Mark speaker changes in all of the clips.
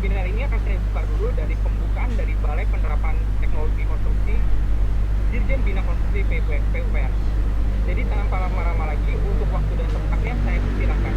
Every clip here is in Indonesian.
Speaker 1: webinar ini akan saya buka dulu dari pembukaan dari Balai Penerapan Teknologi Konstruksi Dirjen Bina Konstruksi PUPR. Jadi tanpa lama-lama lagi, untuk waktu dan tempatnya saya persilakan.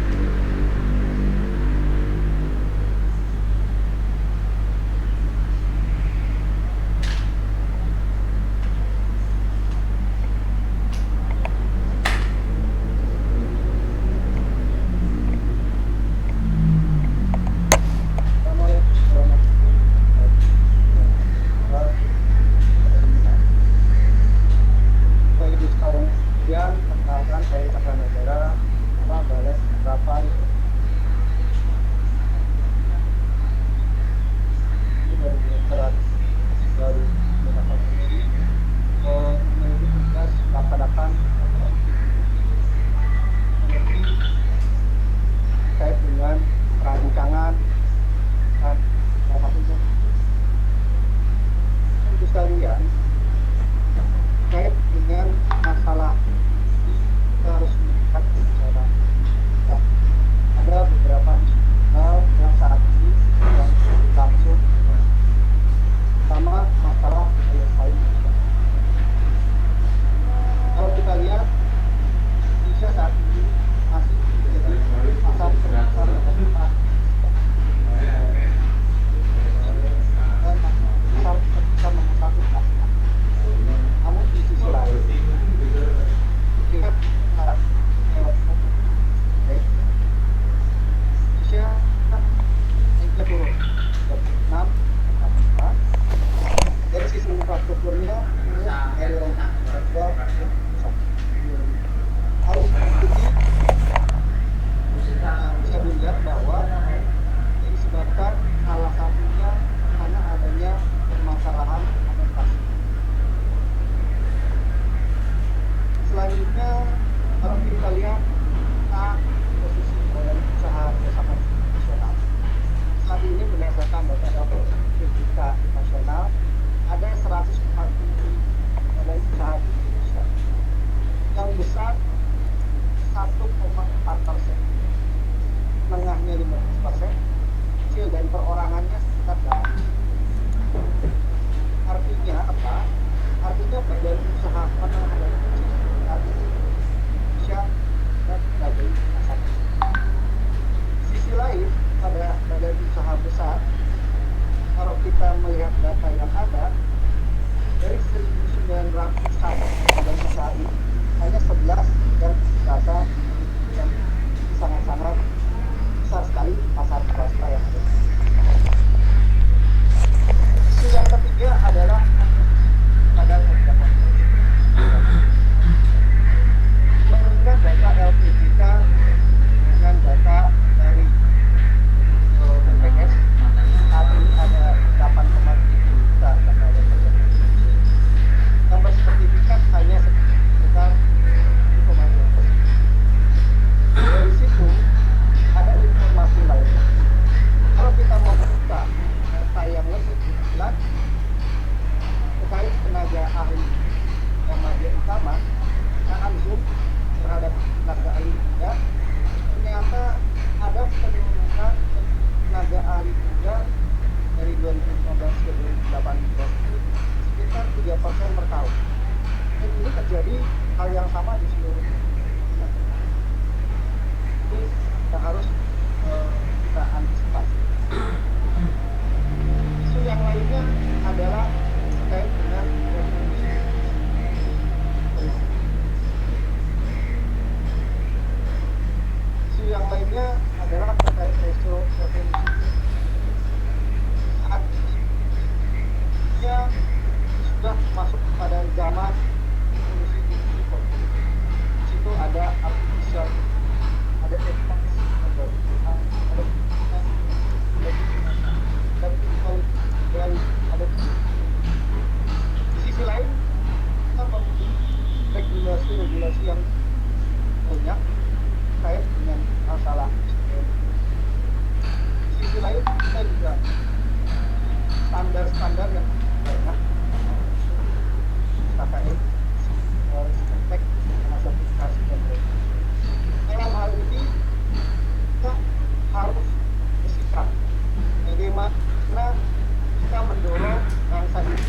Speaker 2: kita mendorong bangsa ini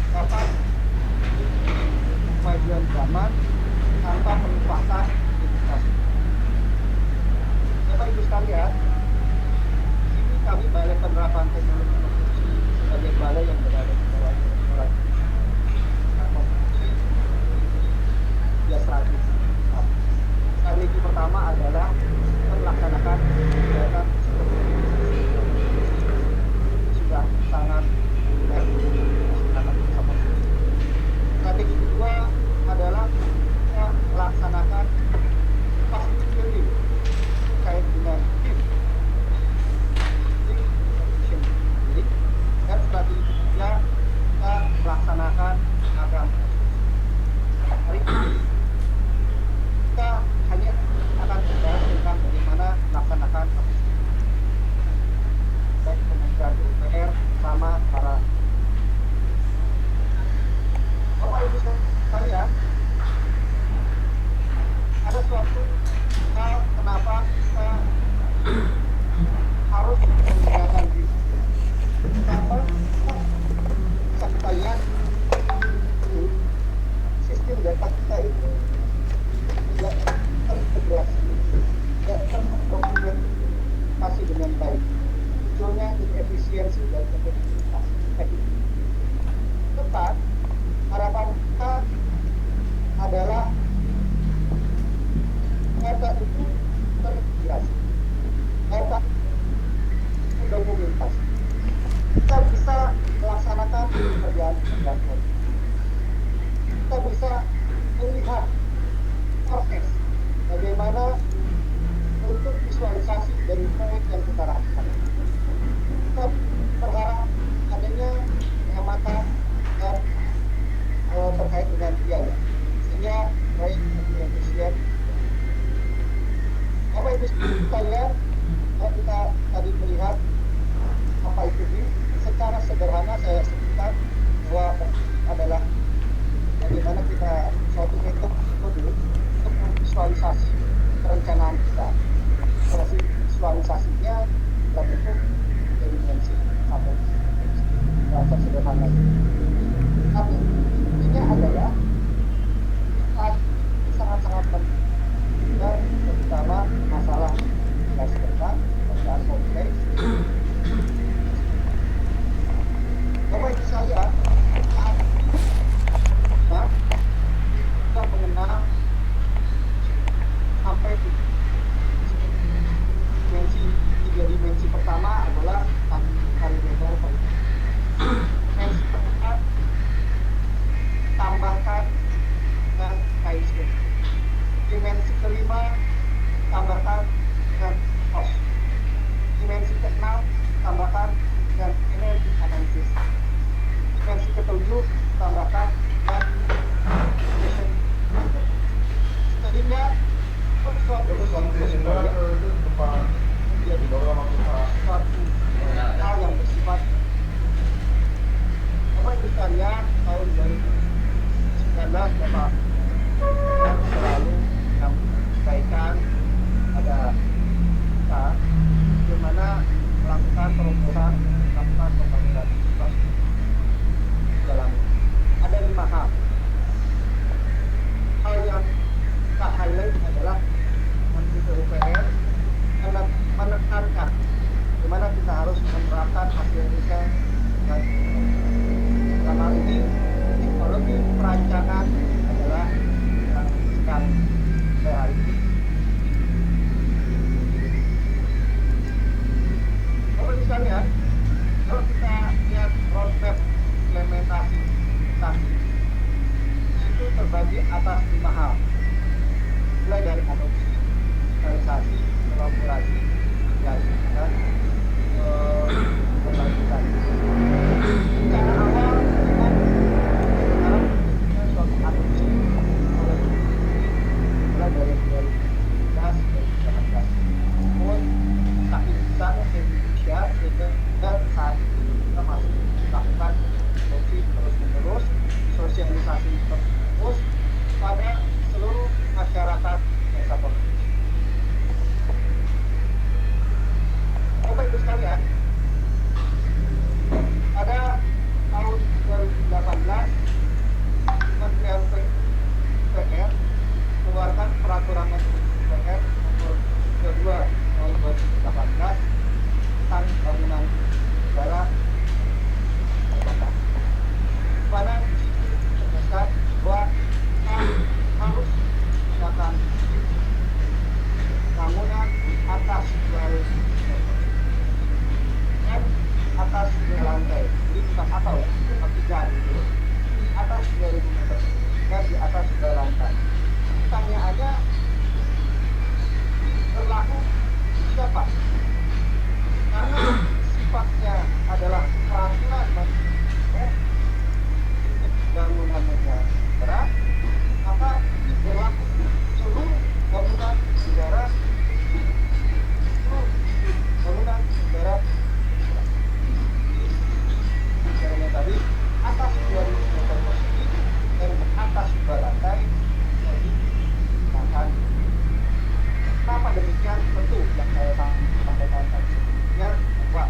Speaker 2: dapat kemajuan zaman tanpa melupakan identitas. Bapak Ibu sekalian, ini kami Balai Penerapan Teknologi Konstruksi sebagai balai yang berada di bawah Direktorat Konstruksi ya strategis. Strategi pertama adalah melaksanakan kegiatan sudah sangat strategi kedua adalah melaksanakan capacity building terkait dengan tim dan strategi ketiga kita melaksanakan program. Hari ini kita hanya akan membahas tentang bagaimana melaksanakan baik Kementerian PUPR sama para Bapak Ibu sekalian, ada suatu hal kenapa kita harus menggunakan diri. Kenapa bisa kita lihat sistem data kita itu tidak terintegrasi, tidak terdokumentasi dengan baik. Munculnya efisiensi dan efektivitas. Tepat, harapan kita adalah data itu terintegrasi, data terdokumentasi. Kita bisa melaksanakan pekerjaan konten. Kita bisa melihat proses bagaimana untuk visualisasi dari proyek yang kita lakukan. Kita berharap adanya penghematan dan terkait dengan biaya, sehingga proyek lebih efisien. Bapak Ibu sekalian, kalau kita tadi melihat apa itu BIM, secara sederhana saya sebutkan bahwa adalah bagaimana kita suatu metode untuk memvisualisasi perencanaan kita. Proses visualisasinya berbentuk dimensi atau bahasa sederhana. Tapi intinya adalah sangat-sangat penting dan terutama masalah gas besar, pekerjaan kompleks. Bapak Ibu sekalian, saat ini kita mengenal sampai tiga dimensi pertama adalah kalibrator. Dimensi kedua tambahkan dengan KISP. Dimensi kelima tambahkan dengan cost. Dimensi keenam tambahkan dengan energy analysis. Dimensi ketujuh tambahkan dengan mission. Sehingga suatu menjadi suatu hal yang bersifat Bapak Ibu sekalian, tahun 2019 Bapak yang selalu menyampaikan ada kita bagaimana melakukan terobosan, melakukan pembangunan dalam ada 5 hal. Hal yang kita highlight adalah Menteri PUPR menekankan bagaimana kita harus menerapkan hasil riset dan dalam hal ini teknologi perancangan adalah yang sedang hari ini. Bapak Ibu sekalian, kalau kita lihat roadmap implementasi tadi itu terbagi atas 5 hal, mulai dari adopsi, digitalisasi, kolaborasi, dan berlanjutan. Rencana awal dengan sekarang suatu adopsi mulai dari 2019 2018. Namun saking besarnya Indonesia sehingga saat ini kita masih melakukan adopsi terus-menerus, sosialisasi terus pada seluruh masyarakat desa. Bapak Ibu sekalian, lantai. Jadi bukan atau ya, tapi dan gitu. Di atas 2000 meter dan di atas 2 lantai. Pertanyaannya berlaku siapa? Karena sifatnya adalah peraturan bangunan negara, maka ini berlaku seluruh bangunan negara, seluruh bangunan negara. Caranya tadi atas 2000 meter persegi dan atas 2 lantai jadi digunakan. Kenapa demikian? Tentu yang saya sampaikan tadi sebelumnya bahwa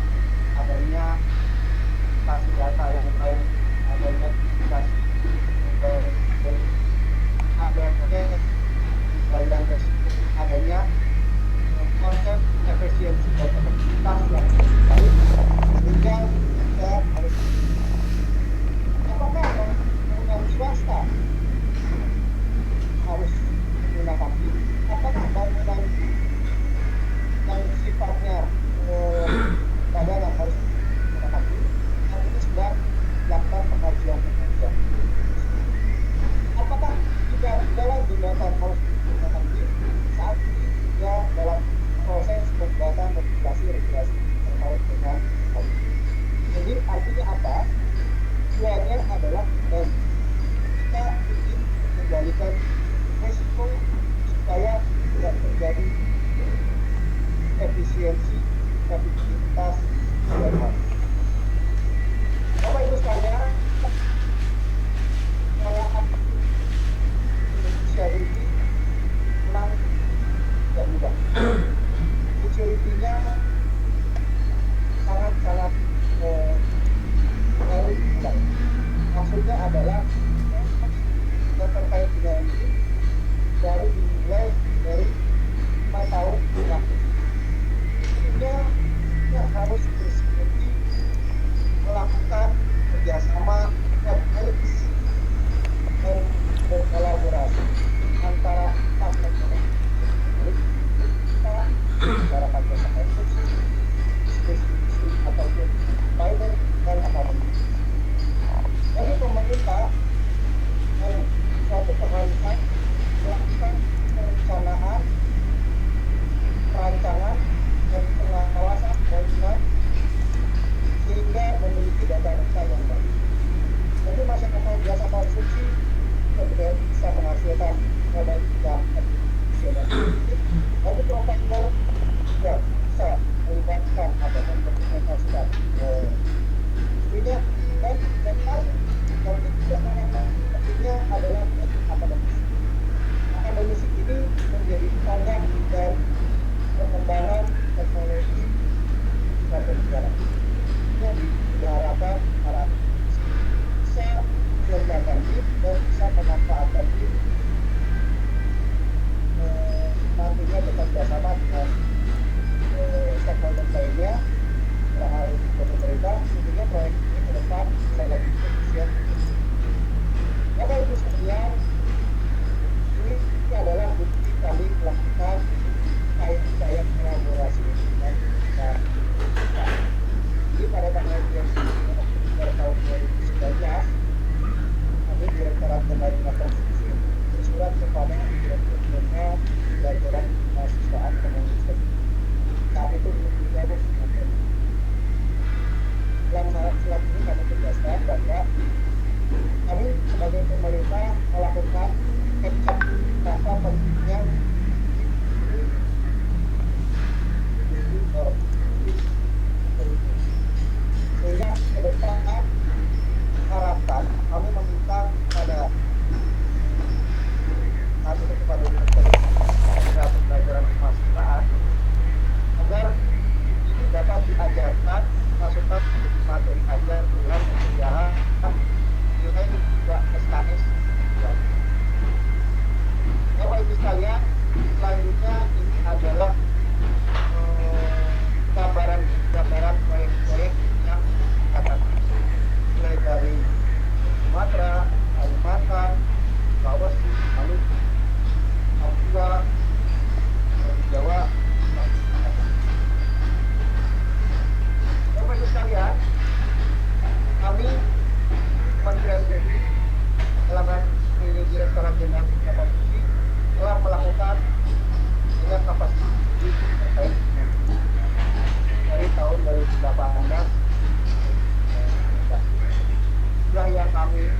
Speaker 2: adanya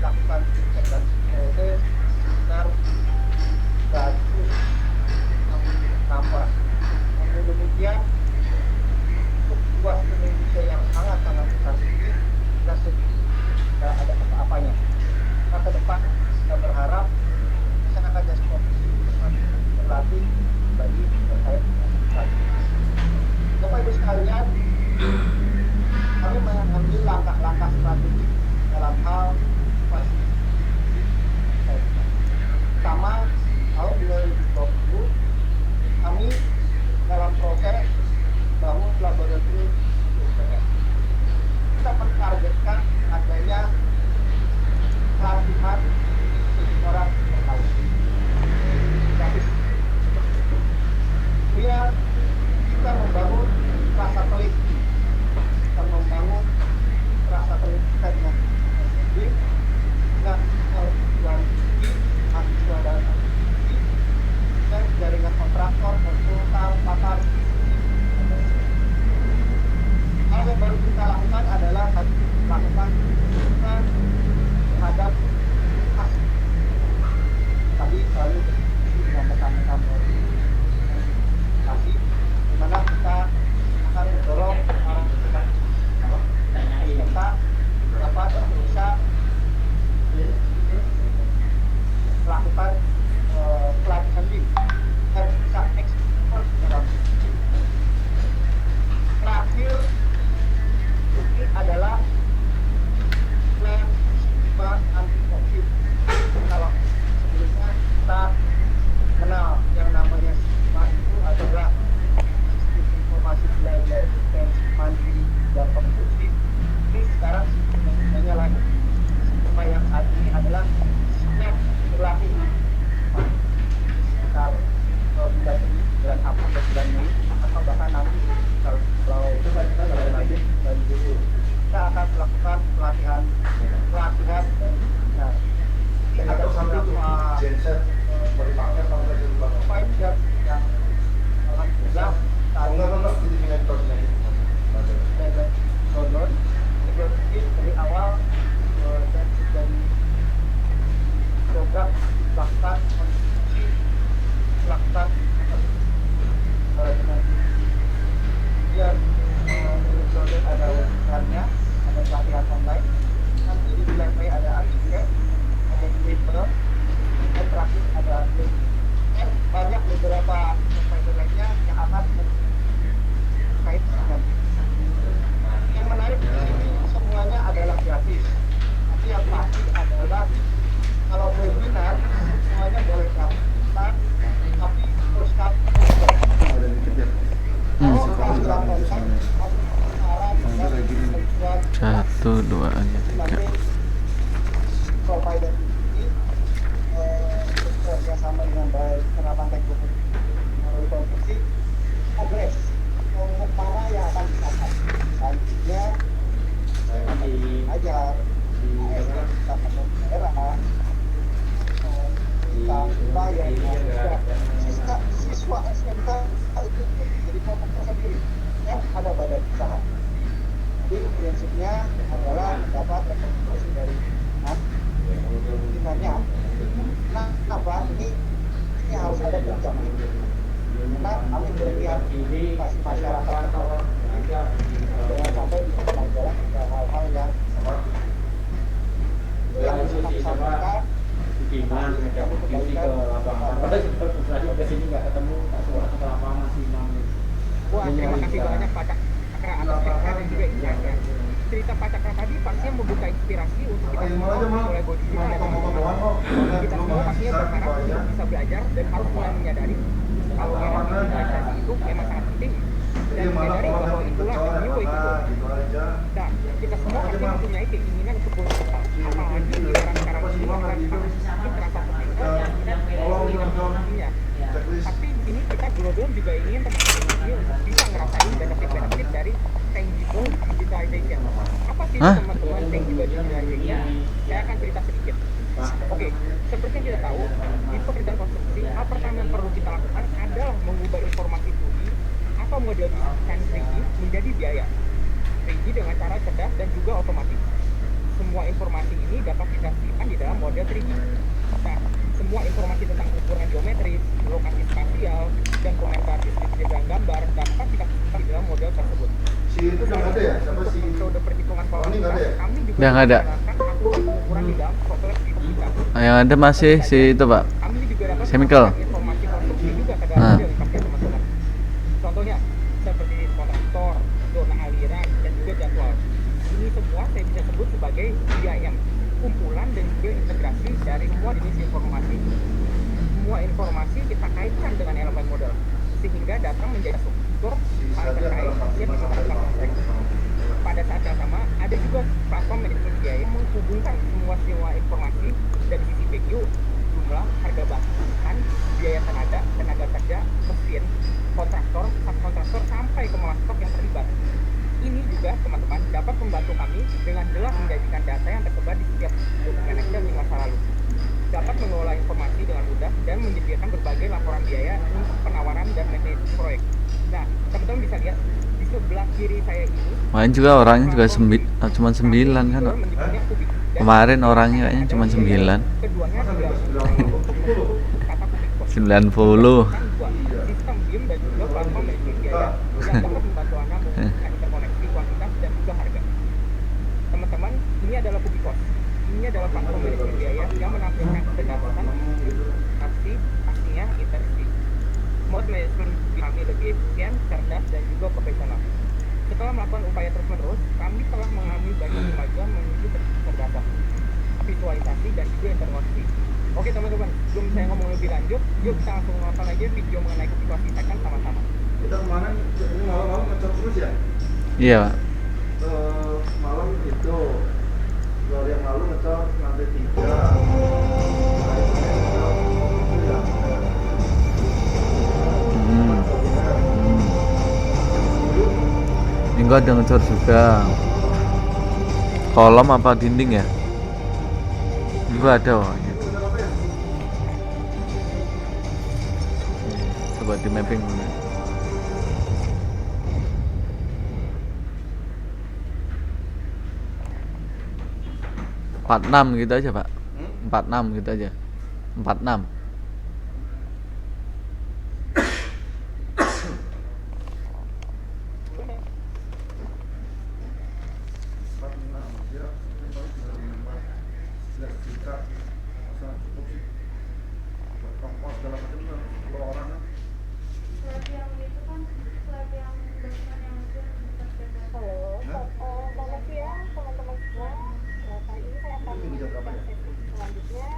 Speaker 2: lakukan cek dan proses sekitar 100 nambah. Namun demikian untuk luas Indonesia yang sangat-sangat besar ini kita tidak ada apa-apanya. Maka ke depan kita berharap masyarakat dan profesi berlatih bagi terkait dengan tadi. Bapak Ibu sekalian, kami mengambil langkah-langkah strategi dalam hal fasilitasi. Pertama, tahun 2020 kami dalam proses bangun laboratorium PUPR. Kita mentargetkan adanya pelatihan 1 orang per tahun. Kemudian kita membangun rasa teliti, kita membangun rasa teliti kita dengan perguruan tinggi, mahasiswa dan akademisi, dan jaringan kontraktor, konsultan, pakar. Hal yang baru kita lakukan adalah melakukan penelitian terhadap hasil. Tadi selalu berdiskusi dengan rekan-rekan organisasi, di mana kita akan mendorong para peserta dapat berusaha melakukan pelatihan diri dan bisa ekspor dalam. Terakhir ini adalah plan stigma anti-COVID. Kalau sebelumnya kita kenal yang namanya stigma itu adalah sistem informasi belajar intensif mandiri dan kompulsif. Ini sekarang sistemnya lagi. Stigma yang saat ini adalah siap berlatih. Kalau bulan ini, bulan April dan bulan Mei, atau bahkan nanti kalau kita lagi dan dulu kita akan melakukan pelatihan dan ini ada beberapa pemain yang alhamdulillah saat ini download dari awal dan dari program melakukan konsumsi melakukan dengan kemudian download ada websitenya, ada pelatihan online, nanti di bulan Mei ada artikel, ada Twitter, dan terakhir ada link. Dan banyak beberapa provider lainnya yang akan terkait dengan yang menarik di sini semuanya adalah gratis. Tapi yang pasti adalah kalau webinar semuanya boleh gratis, tapi terus
Speaker 3: satu dua aja tiga.
Speaker 2: Provider ini bekerjasama dengan baik penerapan teknologi melalui konstruksi progres untuk mana yang akan dicapai. Selanjutnya ajar di daerah siswa SMK itu jadi kelompok tersendiri yang ada badan usaha. Jadi prinsipnya adalah dapat rekomendasi dari pimpinan. Nah, apa ini harus ada penjamin. Nah, kami berpihak masih masyarakat jangan sampai di jalan hal-hal yang kami sampaikan.
Speaker 4: Gimana diskusi ke lapangan. Padahal setelah ke sini nggak ketemu tak suara ke lapangan sih Mam.
Speaker 1: Wah, terima kasih banyak Pak Cakra atas cerita dan juga insightnya. Cerita Pak Cakra tadi pastinya membuka inspirasi untuk kita semua mulai body kita dan teman-teman. Kita semua pastinya berharap untuk bisa belajar dan harus mulai menyadari kalau era digitalisasi itu memang sangat penting dan menyadari bahwa itulah the new way to go. Nah, kita semua pasti mempunyai keinginan untuk berusaha. Apalagi di era sekarang ini akan semakin terasa penting dan pentingnya. Tapi di sini kita global juga ingin teman-teman ini untuk bisa ngerasain benefit-benefit dari tangible digitalization. Apa sih teman-teman tangible digitalization? Saya akan cerita sedikit. Oke, seperti yang kita tahu, di pekerjaan konstruksi, hal pertama yang perlu kita lakukan adalah mengubah informasi 2D atau model desain 3D menjadi biaya. 3D dengan cara cerdas dan juga otomatis. semua informasi ini dapat kita simpan di dalam model 3D. Nah, semua informasi tentang ukuran geometris, lokasi spasial, dan komentar deskripsi dan gambar dapat kita simpan di dalam model tersebut.
Speaker 5: Si itu nggak ada ya? Sama si
Speaker 1: Metode perhitungan pola
Speaker 5: ini nggak ada ya?
Speaker 1: kami juga
Speaker 3: Yang ada.
Speaker 1: menggunakan aturan pengukuran di dalam software kita.
Speaker 3: Yang ada masih si itu Pak.
Speaker 1: Kami juga dapat
Speaker 3: Chemical.
Speaker 1: memasukkan informasi konstruksi juga ke dalam
Speaker 3: Ah.
Speaker 1: model yang dipakai teman-teman. Contohnya seperti kontraktor, zona aliran, dan juga jadwal. Ini semua saya bisa sebut sebagai BIM, kumpulan dan juga integrasi dari semua jenis informasi. Semua informasi kita kaitkan dengan elemen model, sehingga data menjadi struktur terkait yang disertakan konteks. Pada saat yang sama, ada juga platform manajemen biaya yang menghubungkan semua informasi dari sisi PQ, jumlah, harga bahan, biaya tenaga, tenaga kerja, mesin, kontraktor, subkontraktor, sampai ke stok yang terlibat. Ini juga teman-teman dapat membantu kami dengan jelas menjadikan data yang tersebar di setiap dokumen Excel di masa lalu. Dapat mengelola informasi dengan mudah dan menyediakan berbagai laporan biaya untuk penawaran dan manajemen proyek. Nah, teman-teman bisa lihat di sebelah kiri saya ini.
Speaker 3: Main juga orangnya juga cuma 9 kan Pak.
Speaker 1: menyebutnya kubik. Dan
Speaker 3: Kemarin orangnya kayaknya cuma 9.
Speaker 1: keduanya juga kata kubik kos.
Speaker 3: 90.
Speaker 1: Kan dua, sistem BIM dan juga platform manajemen biaya yang dapat membantu Anda menghubungkan interkoneksi kuantitas dan juga harga. Teman-teman, ini adalah Kubikos. Ini adalah platform manajemen biaya yang menampilkan kedapatan aksi, pastinya iterasi. Mode manajemen kami lebih efisien, cerdas, dan juga profesional. Setelah melakukan upaya terus-menerus, kami telah mengalami banyak kemajuan menuju kecerdasan, visualisasi, dan juga interkoneksi. Oke teman-teman, sebelum saya ngomong lebih lanjut, yuk kita langsung nonton aja video mengenai Kubikos kita kan sama-sama.
Speaker 5: kita kemarin ini malam-malam ngecor terus ya?
Speaker 3: Iya Pak.
Speaker 5: Malam itu 2 hari yang lalu ngecor lantai 3. Hari ini ngecor itu ya.
Speaker 3: Minggu ada ngecor juga. Kolom apa dinding ya? Minggu ada wah. Gitu. Coba di mapping dulu. 46 gitu aja Pak. 46 gitu aja. 46.
Speaker 6: Selamat siang teman-teman semua. Kali ini saya akan melanjutkan sesi selanjutnya.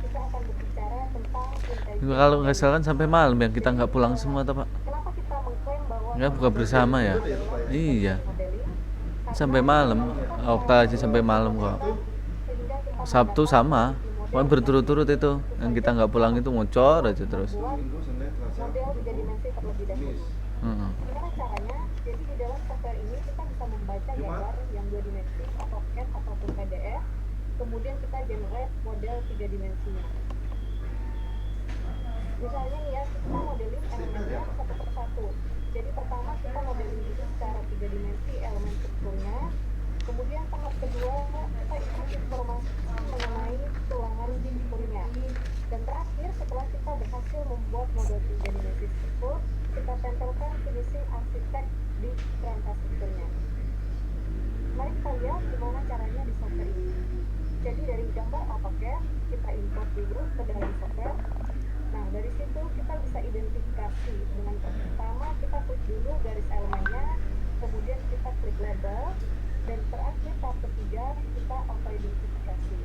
Speaker 6: Kita akan berbicara tentang
Speaker 3: Minggu kalau nggak salah kan sampai malam ya, kita nggak pulang semua tuh Pak.
Speaker 6: kenapa kita mengklaim bahwa
Speaker 3: Nggak buka bersama ya? Iya.
Speaker 6: modeling
Speaker 3: Sampai malam. Okta aja sampai malam kok.
Speaker 6: sehingga kita
Speaker 3: Sabtu sama. Pokoknya berturut-turut itu. Yang kita nggak pulang itu ngocor aja terus.
Speaker 5: Minggu, Senin, Selasa,
Speaker 6: model 3 dimensi terlebih dahulu.
Speaker 5: Kamis.
Speaker 3: Heeh.
Speaker 6: Gimana caranya? Jadi di dalam software ini kita bisa membaca gambar yang 2 dimensi, AutoCAD ataupun PDF. Kemudian kita generate model 3 dimensinya. Misalnya nih ya, kita modeling elemennya satu persatu. Jadi pertama kita modeling dulu secara 3 dimensi elemen strukturnya. Kemudian tahap kedua kita input informasi mengenai tulangan strukturnya. Dan terakhir setelah kita berhasil membuat model 3 dimensi struktur, kita tempelkan finishing arsitek di kerangka strukturnya. Mari kita lihat gimana caranya di software ini. Jadi dari gambar AutoCAD kita import dulu ke dalam software. Nah dari situ kita bisa identifikasi dengan pertama kita klik dulu garis elemennya, kemudian kita klik label, dan terakhir tahap ketiga kita auto identifikasi.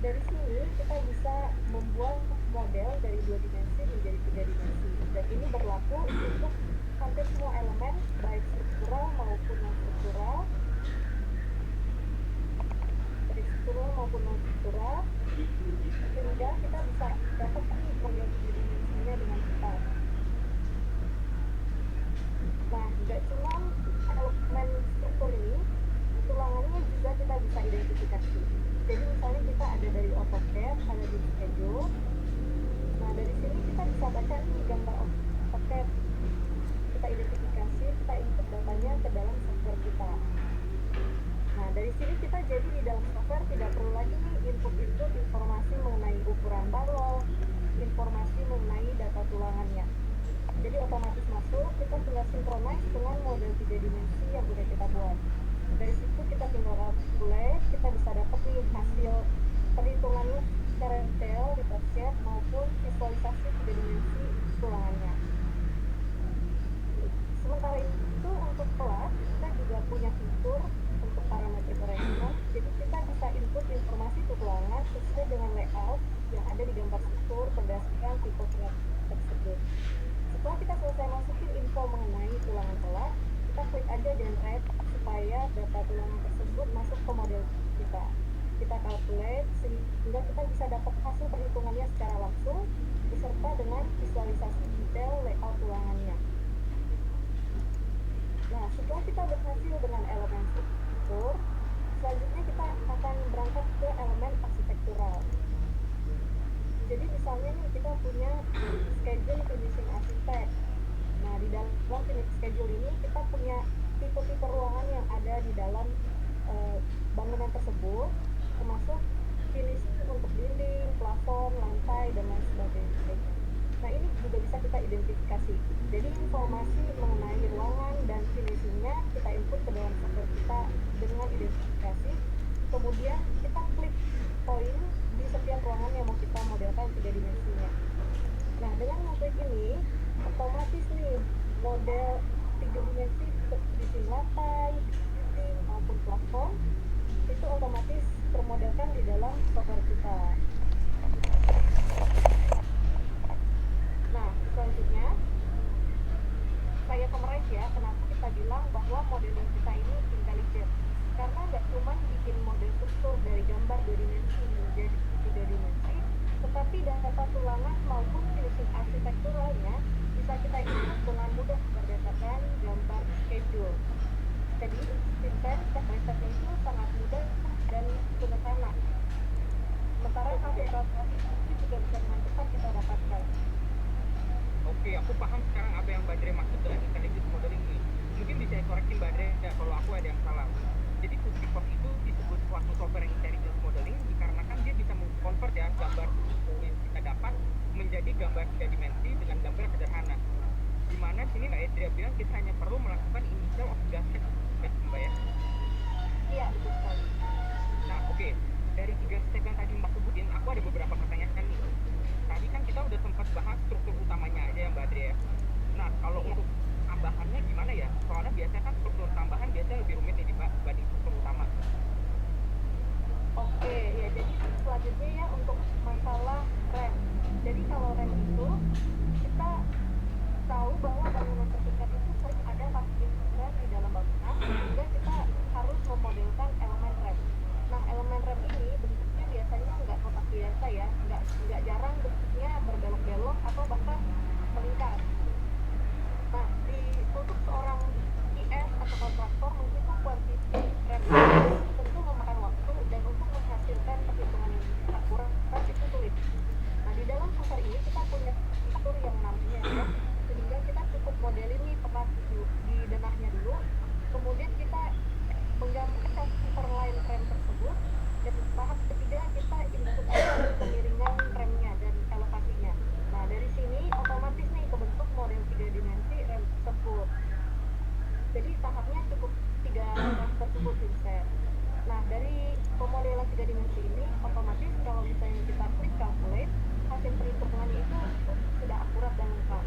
Speaker 6: Dari sini kita bisa membuat model dari 2 dimensi menjadi 3 dimensi, dan ini berlaku untuk hampir semua elemen baik struktural maupun non struktural, sehingga kita bisa dapat model 3 dimensinya dengan cepat. Nah, nggak cuma elemen struktur ini, tulangannya juga kita bisa identifikasi. Jadi misalnya kita ada dari AutoCAD, ada di schedule. Nah dari sini kita bisa baca nih gambar AutoCAD. Kita identifikasi, kita input datanya ke dalam software kita. Nah dari sini kita kita jadi di dalam software tidak perlu lagi nih input informasi mengenai ukuran balok, informasi mengenai data tulangannya. Jadi otomatis masuk, kita tinggal synchronize dengan model 3 dimensi yang udah kita buat. Dari situ kita tinggal calculate, kita bisa dapat nih hasil perhitungannya secara detail di sheet maupun visualisasi 3 dimensi tulangannya. Sementara itu untuk kelas, kita juga punya fitur untuk parameter response. Jadi kita bisa input informasi tulangan sesuai dengan layout yang ada di gambar struktur berdasarkan tipe kelas tersebut. Setelah kita selesai masukin info mengenai tulangan kelas, kita klik aja generate supaya data tulangan tersebut masuk ke model kita. Kita calculate sehingga kita bisa dapat hasil perhitungannya secara langsung beserta dengan visualisasi detail layout tulangannya. Nah, setelah kita berhasil dengan elemen struktur, selanjutnya kita akan berangkat ke elemen arsitektural. Jadi misalnya nih kita punya schedule finishing arsitek. Nah, di dalam schedule ini kita punya tipe-tipe ruangan yang ada di dalam bangunan tersebut, termasuk finishing untuk dinding, plafon, lantai, dan lain sebagainya. Nah, ini juga bisa kita identifikasi. Jadi informasi mengenai ruangan dan finishingnya kita input ke dalam software kita dengan identifikasi. Kemudian kita klik poin di setiap ruangan yang mau kita modelkan 3 dimensinya. Nah, dengan mengklik ini, otomatis nih model 3 dimensi seperti lantai, dinding, maupun plafon itu otomatis termodelkan di dalam software kita. Nah, selanjutnya saya summarize ya, kenapa kita bilang bahwa modeling kita ini intelligent. Karena nggak cuma bikin model struktur dari gambar 2 dimensi menjadi 3 dimensi, tetapi data tulangan maupun finishing arsitekturalnya bisa kita input dengan mudah berdasarkan gambar schedule. Jadi, step by step-nya itu sangat mudah dan sederhana. Sementara hasil kalkulasi itu juga bisa dengan cepat kita dapatkan.
Speaker 1: Oke, aku paham sekarang apa yang Mbak Dre maksud dengan intelligent modeling ini. Mungkin bisa koreksi Mbak Dre ya, kalau aku ada yang salah. Jadi Kubicorp itu disebut suatu software intelligence modeling dikarenakan dia bisa mengkonvert ya gambar yang kita dapat menjadi gambar 3 dimensi dengan gambar sederhana. Di mana sini Mbak Dre bilang kita hanya perlu melakukan initial of step, Mbak ya?
Speaker 6: Iya, betul sekali.
Speaker 1: Nah, oke. Dari 3 step yang tadi Mbak sebutin, aku ada beberapa pertanyaan nih. Tadi kan kita udah sempat bahas struktur utamanya aja ya Mbak Dre ya. Nah, kalau untuk tambahannya gimana ya? Soalnya biasanya kan struktur tambahan biasanya lebih rumit nih dibanding struktur utama.
Speaker 6: Oke, ya jadi selanjutnya ya untuk masalah rem. Jadi kalau rem itu kita tahu bahwa bangunan terdekat itu sering ada rem di dalam bangunan, sehingga kita harus memodelkan elemen rem. Nah, elemen rem ini bentuknya biasanya nggak kotak biasa ya, nggak jarang bentuknya berbelok-belok atau bahkan melingkar. Nah, untuk seorang IS atau kontraktor menghitung kuantiti rem tentu memakan waktu dan untuk menghasilkan perhitungan yang akurat itu sulit. Nah, di dalam software ini kita punya fitur yang namanya rem, sehingga kita cukup modelin nih di denahnya dulu, kemudian kita menggambarkan per line rem tersebut, dan tahap ketiga kita input aja kemiringan remnya dan elevasinya. Nah, dari sini otomatis nih kebentuk model 3 dimensi rem tersebut. Jadi tahapnya cukup 3 tahap tersebut, Vincent. Nah, dari pemodelan 3 dimensi ini otomatis kalau misalnya kita klik calculate, hasil perhitungannya itu sudah akurat dan lengkap.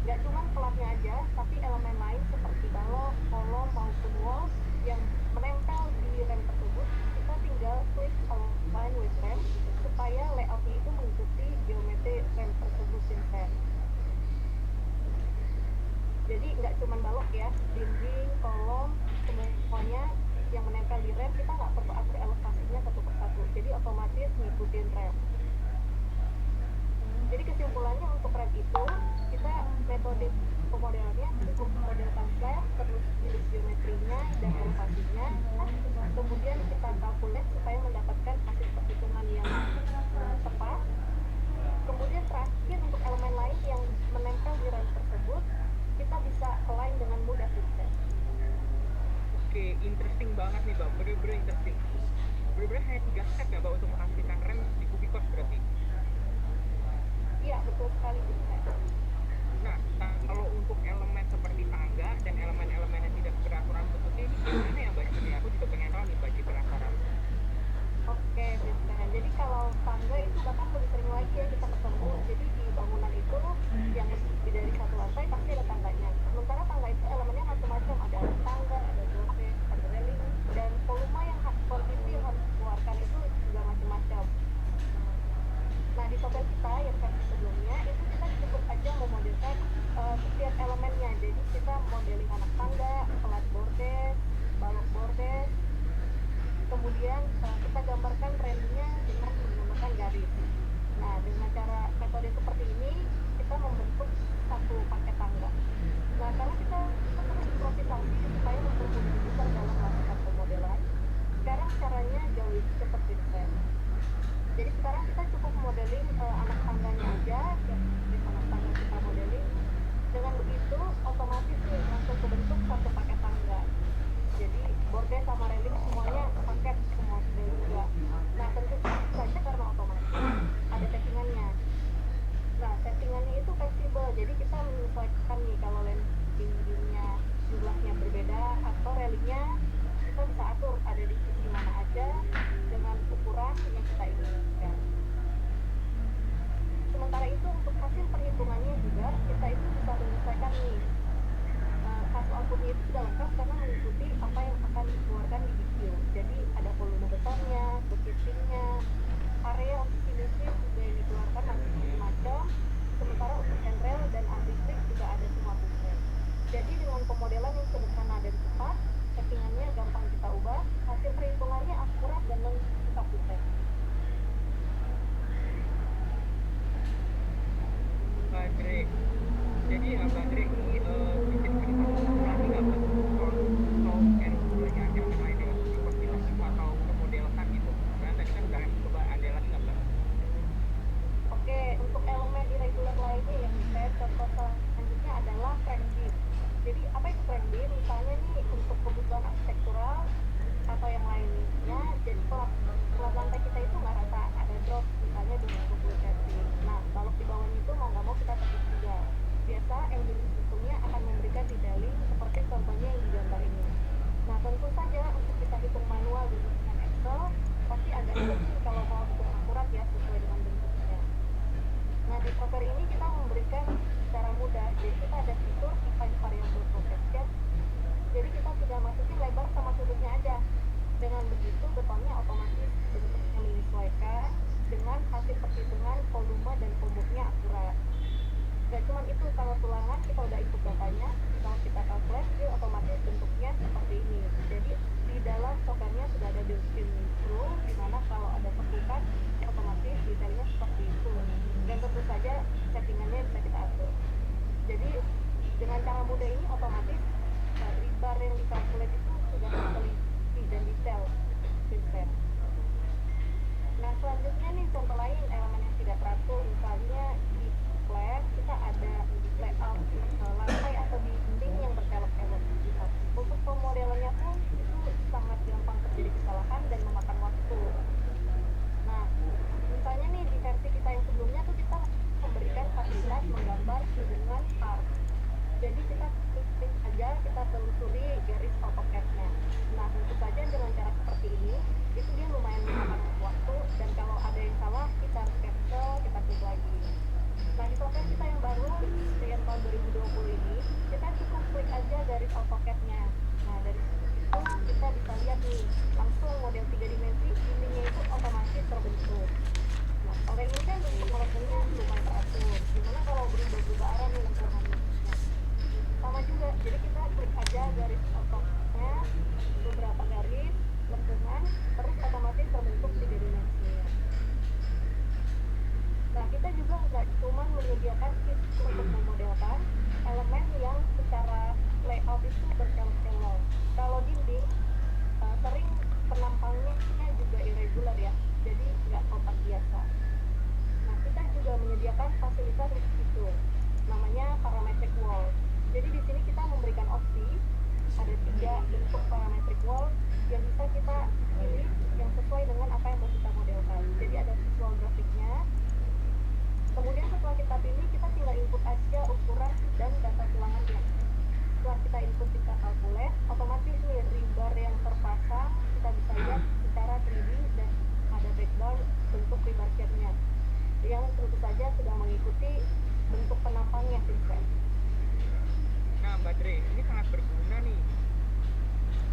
Speaker 6: Nggak cuma pelatnya aja, tapi elemen lain seperti balok, kolom, maupun wall yang menempel di rem tersebut, kita tinggal klik align with rem supaya layoutnya itu mengikuti geometri rem tersebut, Vincent. Jadi nggak cuma balok ya, dinding, kolom, semuanya yang menempel di rem kita nggak perlu atur elevasinya satu persatu. Jadi otomatis ngikutin rem. Jadi kesimpulannya untuk rem itu kita metode pemodelannya cukup modelkan flat, terus pilih geometrinya dan elevasinya, kemudian kita calculate supaya mendapatkan hasil perhitungan yang tepat. Kemudian terakhir untuk elemen lain yang menempel di rem tersebut kita bisa align dengan mudah, Vincent.
Speaker 1: Oke, interesting banget nih Bang, bener-bener interesting.
Speaker 6: kemudian kita gambarkan railingnya dengan menggunakan garis. Nah, dengan cara metode seperti ini kita membentuk satu paket tangga. Nah, karena kita terus improvisasi supaya mempermudah user dalam melakukan pemodelan, sekarang caranya jauh lebih cepat Vincent. Jadi sekarang kita cukup modeling anak tangganya aja, ya, anak tangga kita modeling. Dengan begitu otomatis nih langsung kebentuk satu paket tangga. Jadi bordnya sama railing semuanya paket semua sudah juga. Nah, tentu saja karena otomatis ada settingannya. Nah, settingannya itu fleksibel, jadi kita menyesuaikan nih kalau landingnya jumlahnya berbeda atau railingnya kita bisa atur ada di sisi mana aja dengan ukuran yang kita inginkan. Sementara itu untuk hasil perhitungannya juga kita itu bisa menyesuaikan nih. Kartu outputnya itu sudah lengkap karena mengikuti apa yang akan dikeluarkan di BQ. Jadi ada volume betonnya, positioningnya, area untuk finishing juga yang dikeluarkan macam-macam. Sementara untuk handrail dan anti-slip juga ada semua pusat. Jadi dengan pemodelan yang sederhana dan cepat, settingannya gampang kita ubah, hasil perhitungannya akurat dan lengkap pusat.
Speaker 1: Badre, jadi Badre ini bikin lagi nggak Mbak? Soal gulanya yang lainnya seperti atau pemodelan gitu. Karena tadi kan udah coba ada lagi nggak Mbak?
Speaker 6: Oke, untuk elemen irregular lainnya yang saya contoh selanjutnya adalah frame beam. Jadi apa itu frame beam? Misalnya nih untuk kebutuhan arsitektural atau yang lainnya, jadi pelat lantai kita itu nggak rata, ada drop misalnya 20 cm. Nah, balok di bawahnya itu mau nggak mau kita tepis juga. Biasa engine sistemnya akan memberikan detailing seperti contohnya yang digambar ini. Nah, tentu saja untuk kita hitung manual dengan Excel pasti agak sulit kalau mau hitung akurat ya sesuai dengan bentuknya. Nah, di software ini kita memberikan secara mudah, jadi kita ada fitur define variable projection. Jadi kita tinggal masukin lebar sama sudutnya aja. Dengan begitu betonnya otomatis bentuknya menyesuaikan dengan hasil perhitungan volume dan bobotnya akurat. Gak cuma itu, kalau tulangan kita udah input datanya, kalau kita calculate dia otomatis bentuknya seperti ini. Jadi di dalam softwarenya sudah ada built-in rule di mana kalau ada perlukan otomatis detailnya seperti itu. Dan tentu saja settingannya bisa kita atur. Jadi dengan cara mudah ini otomatis rebar yang dikalkulasi itu sudah teliti dan detail. Nah, selanjutnya nih contoh lain elemen yang tidak teratur, misalnya di flat kita ada layout lantai atau dinding yang berkelok-kelok. Untuk pemodelannya pun itu sangat gampang terjadi kesalahan dan memakan waktu. Nah, misalnya nih di versi kita yang sebelumnya tuh kita memberikan fasilitas menggambar dengan part. Jadi kita klik aja, kita telusuri garis AutoCAD-nya. Nah, tentu saja dengan cara seperti ini, itu dia lumayan memakan waktu, dan kalau ada yang salah, kita harus cancel, kita klik lagi. Nah, di software kita yang baru, yang tahun 2020 ini, kita cukup klik aja garis AutoCAD-nya. Nah, dari situ kita bisa lihat nih, langsung model 3 dimensi, dindingnya itu otomatis terbentuk. Nah, kalau ini kan bentuk molekulnya lumayan teratur. Gimana kalau berubah-ubah arah nih lengkungannya? Sama juga, jadi kita klik aja garis AutoCAD-nya, beberapa garis, lengkungan, terus otomatis terbentuk 3 dimensi. Nah, kita juga nggak cuma menyediakan kit untuk memodelkan elemen yang secara layout itu berkelok-kelok. Kalau dinding, sering penampangnya juga irregular ya, jadi nggak kotak biasa. Nah, kita juga menyediakan fasilitas itu, namanya parametric wall. Jadi di sini kita memberikan opsi, ada 3 bentuk parametric wall yang bisa kita pilih yang sesuai dengan apa yang mau kita modelkan. Jadi ada visual grafiknya. Kemudian setelah kita pilih, kita tinggal input aja ukuran dan data tulangannya. Setelah kita input, kita calculate, otomatis nih rebar yang terpasang kita bisa lihat secara 3D dan ada breakdown bentuk rebar shape-nya yang tentu saja sudah mengikuti bentuk penampangnya Vincent.
Speaker 1: Nah, Mbak Dre, ini sangat berguna nih.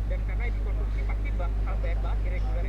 Speaker 1: Dan karena dikonstruksi pasti bakal banyak banget irregular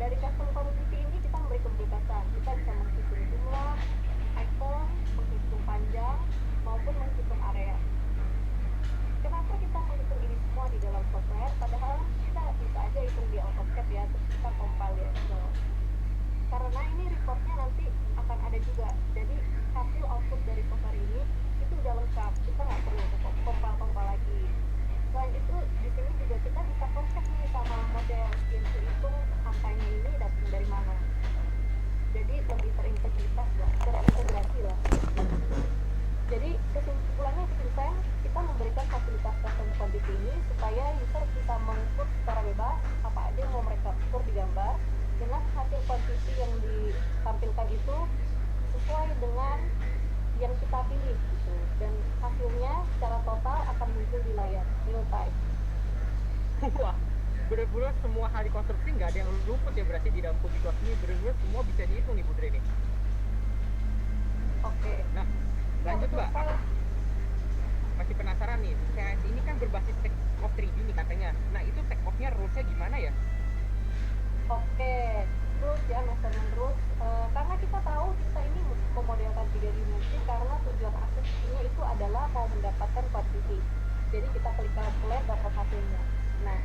Speaker 6: dari custom quantity ini kita memberi kebebasan, kita bisa menghitung jumlah item, menghitung panjang maupun menghitung area. Kenapa kita menghitung ini semua di dalam software? Padahal kita bisa aja hitung di AutoCAD ya, terus kita compile di Excel. Karena ini reportnya nanti akan ada juga. Jadi hasil output dari software ini itu udah lengkap. Kita nggak perlu compile lagi. Selain itu di sini juga kita bisa cross check nih sama model CNC itu angkanya ini datang dari mana. Jadi lebih terintegrasi lah. Jadi kesimpulannya desain kita memberikan fasilitas custom quantity ini supaya user bisa menginput secara bebas apa aja yang mau mereka ukur di gambar dengan hasil quantity yang ditampilkan itu sesuai dengan yang kita pilih gitu. Dan hasilnya secara total akan muncul di layar real time.
Speaker 1: Wah, bener-bener semua hal di konstruksi nggak ada yang luput ya berarti di dalam Kubikos ini, bener-bener semua bisa dihitung nih Putri nih.
Speaker 6: Oke.
Speaker 1: Nah, lanjut Mbak, aku masih penasaran nih, CAS ini kan berbasis take off 3D nih katanya. Nah itu take off-nya rules-nya gimana ya?
Speaker 6: Oke, rules ya, measurement rules. Karena kita tahu kita ini memodelkan 3 dimensi karena tujuan akhirnya itu adalah mau mendapatkan quantity. Jadi kita klik calculate dapat hasilnya. Nah,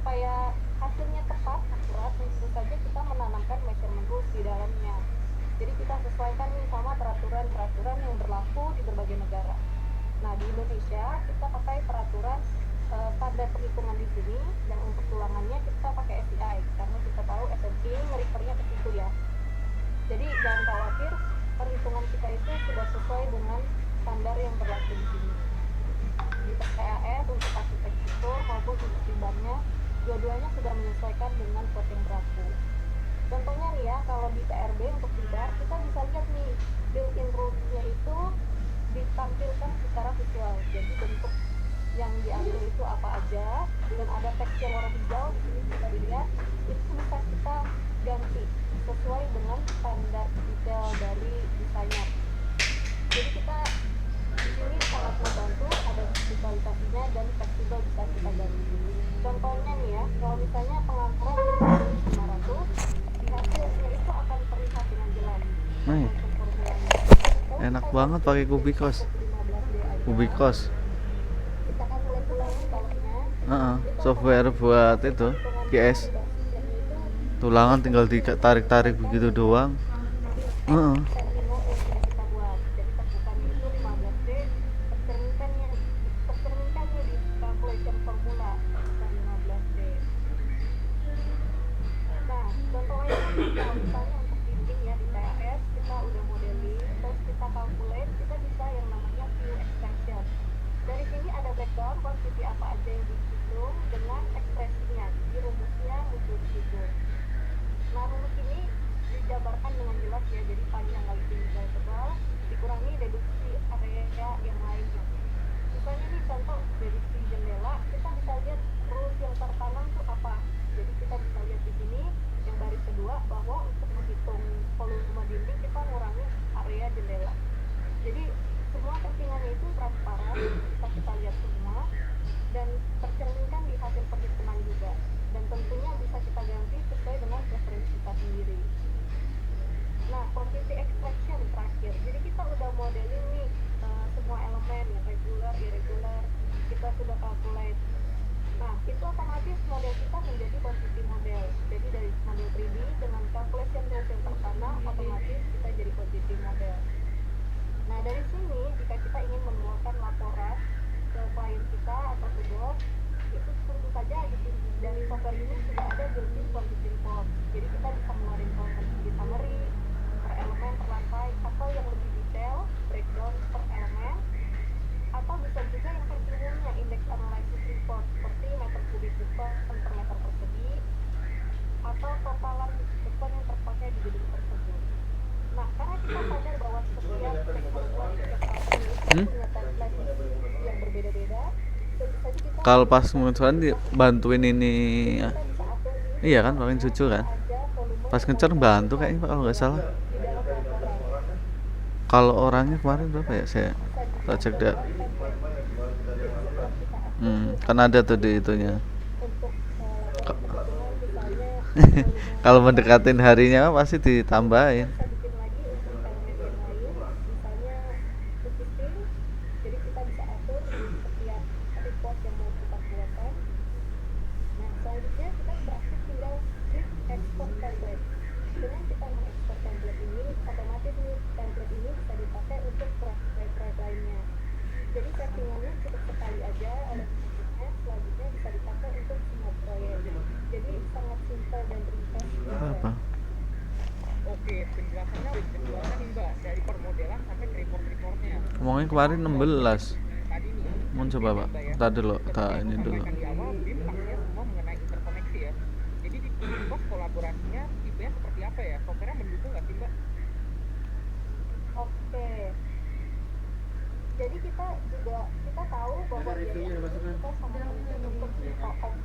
Speaker 6: supaya hasilnya tepat, akurat, tentu saja kita menanamkan measurement rules di dalamnya. Jadi kita sesuaikan nih sama peraturan-peraturan yang berlaku di berbagai negara. Nah, di Indonesia kita pakai peraturan standar perhitungan di sini, dan untuk tulangannya kita pakai SCI karena kita tahu SNP nge-refernya ke situ ya. Jadi jangan khawatir, perhitungan kita itu sudah sesuai dengan standar yang berlaku di sini. Di TAS untuk hasil tekstur maupun untuk timbangannya, dua-duanya sudah menyesuaikan dengan kode yang berlaku. Contohnya nih ya, kalau di TRB untuk timbar kita bisa lihat nih built-in rules-nya itu ditampilkan secara visual. Jadi bentuk yang diambil itu apa aja, dan ada teks yang warna hijau di sini bisa dilihat, itu bisa kita ganti sesuai dengan standar detail dari desainer. Jadi kita di sini sangat membantu, ada visualisasinya dan fleksibel bisa kita ganti. Contohnya nih ya, kalau misalnya pengangkuran 500, di hasilnya itu akan terlihat dengan jelas.
Speaker 3: Nih, enak banget pakai Kubikos. Kubikos. Software buat itu GS. Tulangan tinggal ditarik-tarik begitu doang.
Speaker 6: Dari sini ada breakdown quantity apa aja yang dihitung dengan ekspresinya, jadi rumusnya muncul di situ. Nah, rumus ini dijabarkan dengan jelas ya, jadi panjang kali tinggi kali tebal dikurangi deduksi area yang lainnya. Misalnya nih contoh deduksi jendela, kita bisa lihat rules yang tertanam tuh apa. Jadi kita bisa lihat di sini yang baris kedua bahwa untuk menghitung volume dinding kita ngurangi area jendela. Jadi semua settingannya itu transparan, bisa kita lihat semua dan tercerminkan di hasil perhitungan juga, dan tentunya bisa kita ganti sesuai dengan preferensi kita sendiri. Nah, quantity extraction terakhir, jadi kita udah modeling nih semua elemen yang regular, irregular, kita sudah calculate. Nah, itu otomatis model kita menjadi quantity model. Jadi dari model 3D dengan calculation rules yang tertanam, otomatis kita jadi quantity model. Nah, dari sini jika kita ingin mengeluarkan laporan ke klien kita atau ke bos, itu tentu saja dari software ini sudah ada built-in quantity report. Jadi kita bisa mengeluarkan quantity summary per elemen, per lantai, atau yang lebih detail breakdown per elemen, atau bisa juga yang terumumnya index analysis report seperti meter kubik beton per meter persegi, atau totalan beton yang terpakai di gedung tersebut. Nah, karena kita sadar bahwa setiap teknologi investasi itu punya template yang berbeda-beda, tentu saja kita
Speaker 3: Kalau pas mengecoran bantuin ini,
Speaker 6: bisa atur di
Speaker 3: iya kan, pakai cucu kan.
Speaker 6: aja volume
Speaker 3: Pas ngecor bantu kayaknya Pak, kalau nggak salah.
Speaker 6: di dalam laporan.
Speaker 3: Kalau orangnya kemarin berapa ya, saya tak cek deh. Kan ada tuh di itunya.
Speaker 6: Untuk laporan perhitungan misalnya
Speaker 3: Kalau mendekatin harinya mah pasti ditambahin.
Speaker 6: Bisa bikin lagi untuk elemen yang lain, misalnya bookkeeping. Jadi kita bisa atur di setiap report yang mau kita keluarkan. Nah, selanjutnya kita praktik tinggal klik export template. Dengan kita mengekspor template ini, otomatis nih template ini bisa dipakai untuk proyek-proyek lainnya. Jadi settingannya cukup sekali aja oleh pengguna, selanjutnya bisa dipakai untuk semua proyek. Jadi sangat simpel dan ringkas.
Speaker 3: Apa?
Speaker 1: Oke, penjelasannya udah jelas nih Mbak, dari permodelan sampai ke report-reportnya.
Speaker 3: Ngomongnya kemarin 16.
Speaker 1: Tadi nih,
Speaker 3: Mau coba Pak? Tadi dulu, kita ini dulu.
Speaker 1: sampaikan di awal, BIM pastinya semua mengenai interkoneksi ya. Jadi di pos kolaborasinya tipenya seperti apa ya? Software-nya mendukung nggak sih Mbak?
Speaker 6: Oke. Jadi kita tahu bahwa
Speaker 4: reviewnya
Speaker 6: biaya
Speaker 4: masukkan.
Speaker 6: kita sangat penting untuk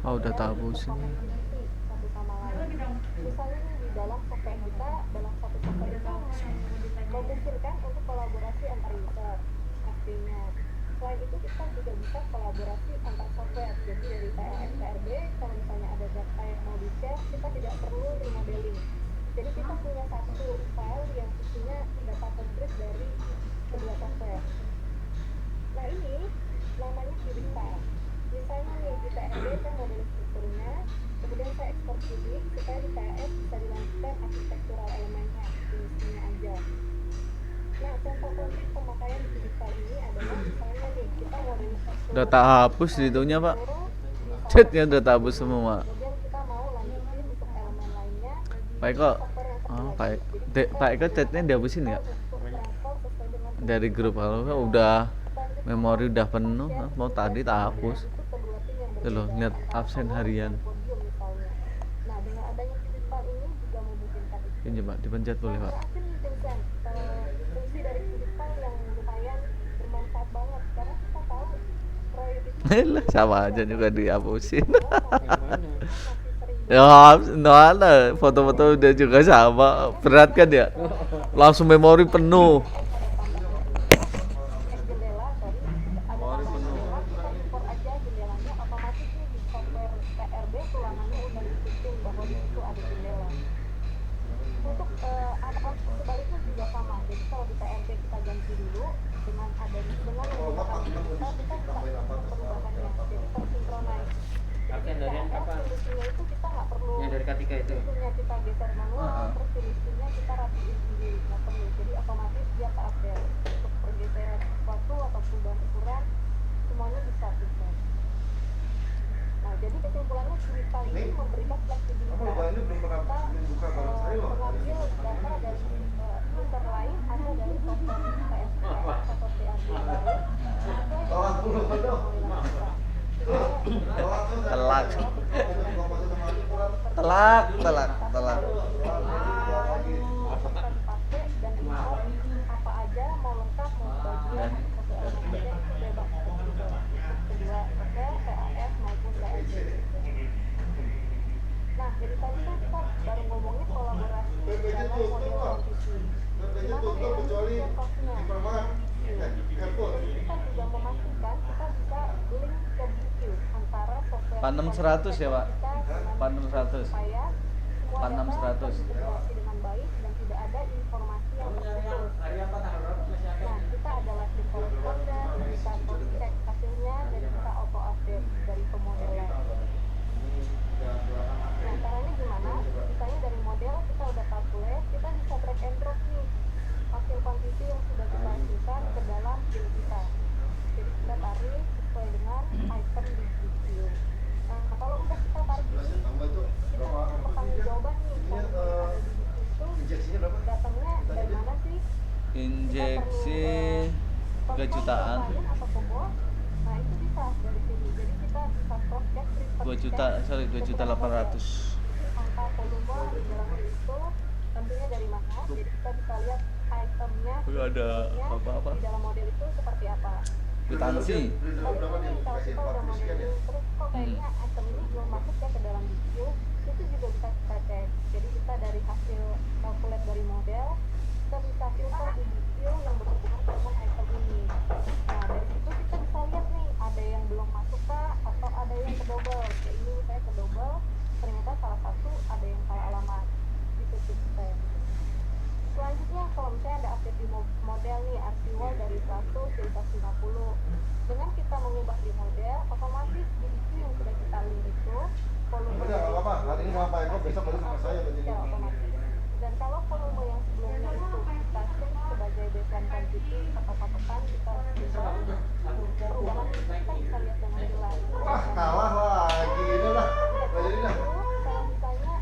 Speaker 3: Oh, udah tahu sih.
Speaker 6: komunikasi satu sama lain. Misalnya nih di dalam software kita, dalam satu software itu memungkinkan untuk kolaborasi antar user pastinya. Selain itu kita juga bisa kolaborasi antar software. Jadi dari PLM, PRB, kalau misalnya ada data yang mau di-share, kita tidak perlu remodeling. Jadi kita punya satu file yang isinya data konkret dari kedua software. Nah ini namanya cubic file. Misalnya nih di PRB saya model strukturnya, kemudian saya ekspor cubic supaya di PS bisa dilanjutkan arsitektural elemennya, jenisnya aja. Nah contoh konkret pemakaian cubic file ini adalah misalnya nih kita model struktur.
Speaker 3: Udah tak hapus itunya Pak. Chatnya udah tak hapus semua.
Speaker 6: Kemudian kita mau lanjutin untuk elemen lainnya.
Speaker 3: Pak Eko, oh, Pak Eko chatnya dihapusin nggak? Dari grup kalau nggak udah memori udah penuh, mau tadi tak hapus. Itu loh, lihat absen harian.
Speaker 6: Nah, dengan adanya cubic file ini juga memungkinkan itu.
Speaker 3: Ini Pak, dipencet boleh Pak.
Speaker 6: Terakhir nih Vincent, fungsi dari cubic file yang lumayan bermanfaat banget karena kita tahu proyek itu
Speaker 3: Lah, sama aja juga dihapusin.
Speaker 4: Yang mana?
Speaker 6: masih sering
Speaker 3: Ya, mana foto-foto udah juga sama, berat kan ya? Langsung memori penuh.
Speaker 6: jendela, sorry, ada tambah jendela, kita import aja jendelanya, otomatis nih di software PRB tulangannya udah disusun bahwa di situ ada jendela. Untuk sebaliknya juga sama, jadi kalau di PRB kita ganti dulu dengan ada dengan menggunakan kita bisa perubahannya, jadi tersinkronis.
Speaker 4: Absen dari yang apa?
Speaker 6: Solusinya itu kita nggak perlu
Speaker 4: Yang dari K3 itu.
Speaker 6: isunya kita geser manual, terus solusinya kita rapiin sendiri, nggak perlu. Jadi otomatis dia terupdate untuk pergeseran sesuatu atau perubahan ukuran, semuanya bisa bisa. Nah, jadi kesimpulannya cubic file ini memberikan fleksibilitas.
Speaker 5: Apa Mbak ini belum pernah
Speaker 6: Kita
Speaker 5: buka barang saya loh.
Speaker 6: mengambil data dari user lain atau dari software PSPS atau CAD yang lain sesuai
Speaker 5: Tolak dulu,
Speaker 6: dengan
Speaker 5: betul.
Speaker 6: formula kita.
Speaker 3: Telak. Telak.
Speaker 6: Bisa dipakai dan import apa aja, mau lengkap mau sebagian satu elemen aja itu bebas fleksibel. Kedua Excel, PAS maupun PSD. Nah dari tadi kan kita baru ngomongin kolaborasi dalam model transisi. Gimana dengan bagian costnya? Jadi kita juga memastikan kita bisa link ke BQ antara software
Speaker 3: Pak 600 ya, Pak?
Speaker 6: kita dengan
Speaker 3: Pak 600.
Speaker 6: supaya semua
Speaker 3: Pak
Speaker 6: data
Speaker 3: 600.
Speaker 6: terintegrasi dengan baik dan tidak ada informasi yang terputus. Nah, kita ada live koresponden, kita cross check hasilnya dan kita auto update dari pemodelan. Nah, caranya gimana? Misalnya dari model kita udah calculate, kita bisa drag and drop nih hasil kuantiti yang sudah kita hasilkan ke dalam skill kita. Jadi kita tarik sesuai dengan item di skill. Nah, kalau udah kita tarik ini, kita punya pertanggungjawaban nih kalau ada di skill itu datangnya dari mana sih?
Speaker 3: Injeksi 3 jutaan.
Speaker 6: Atau pembuat? Nah, itu bisa dari sini. Jadi kita bisa cross check
Speaker 3: 2 juta, sorry 2.800.000.
Speaker 6: angka volume di dalam itu tentunya dari mana. Jadi kita bisa lihat itemnya
Speaker 3: Ada apa-apa.
Speaker 6: di dalam model itu seperti apa.
Speaker 3: Kwitansi.
Speaker 6: Kalau ini kalau kita udah modeling terus kok kayaknya item ini belum masuk ya ke dalam BQ, itu juga bisa kita cek. Jadi kita dari hasil calculate dari model, kita bisa filter di BQ yang berhubungan dengan item ini. Nah dari situ kita bisa lihat nih ada yang belum masuk kah atau ada yang kedouble. Kayak ini misalnya kedouble, ternyata salah satu ada yang
Speaker 5: besok baru sama saya berarti.
Speaker 6: secara otomatis. Dan kalau volume yang sebelumnya itu kita set sebagai baseline quantity atau patokan, kita ubah perubahan itu kita bisa lihat dengan jelas.
Speaker 5: Wah, kalah lagi. Ini lah. Nggak jadi dah.
Speaker 6: Kalau misalnya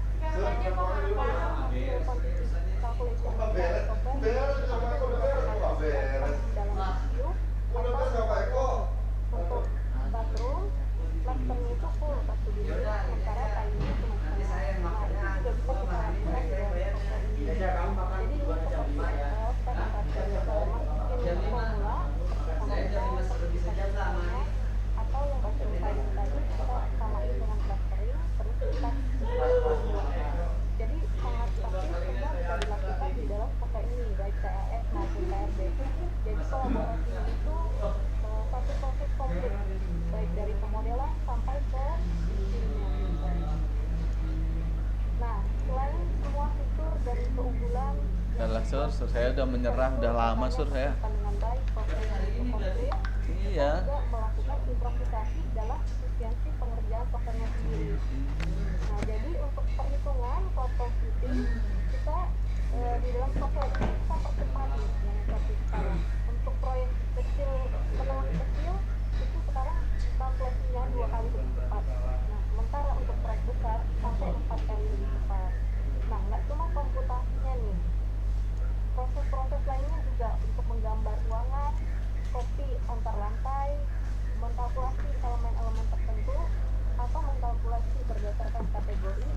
Speaker 6: calculation
Speaker 5: Beres. Beres sama Eko udah beres. Wah, beres.
Speaker 6: dalam review
Speaker 5: Udah beres sama Eko.
Speaker 6: untuk bathroom plasternya itu full satu dulu, sementara kainnya cuma setengah. Nah, itu juga bisa kita lakukan dengan software ini. Jadi ini seperti step kalau masukin formula seperti sama atau yang bathroom kain tadi kita samain dengan plastering terus kita jadi sangat praktis, semua bisa dilakukan di dalam software ini baik CAS maupun KRD. Jadi kolaborasinya itu satu proses komplit baik dari pemodelan sampai ke finishingnya. Nah, selain semua fitur dan keunggulan
Speaker 3: Udah lah sur, saya udah menyerah, udah lama sur saya.
Speaker 6: dengan baik prosesnya itu komplit.
Speaker 3: Iya.
Speaker 6: Kita juga melakukan improvisasi dalam efisiensi pengerjaan softwarenya sendiri. Nah, jadi untuk perhitungan cloud computing kita di dalam software ini kita percepat nih yang seperti sekarang. Untuk proyek kecil, menengah kecil itu sekarang kalkulasinya 2 kali lebih cepat. Nah, sementara untuk proyek besar sampai 4 kali lebih cepat. Nah, nggak cuma komputasinya nih, proses-proses lainnya juga untuk menggambar ruangan, copy antar lantai, mengkalkulasi elemen-elemen tertentu, atau mengkalkulasi berdasarkan kategori,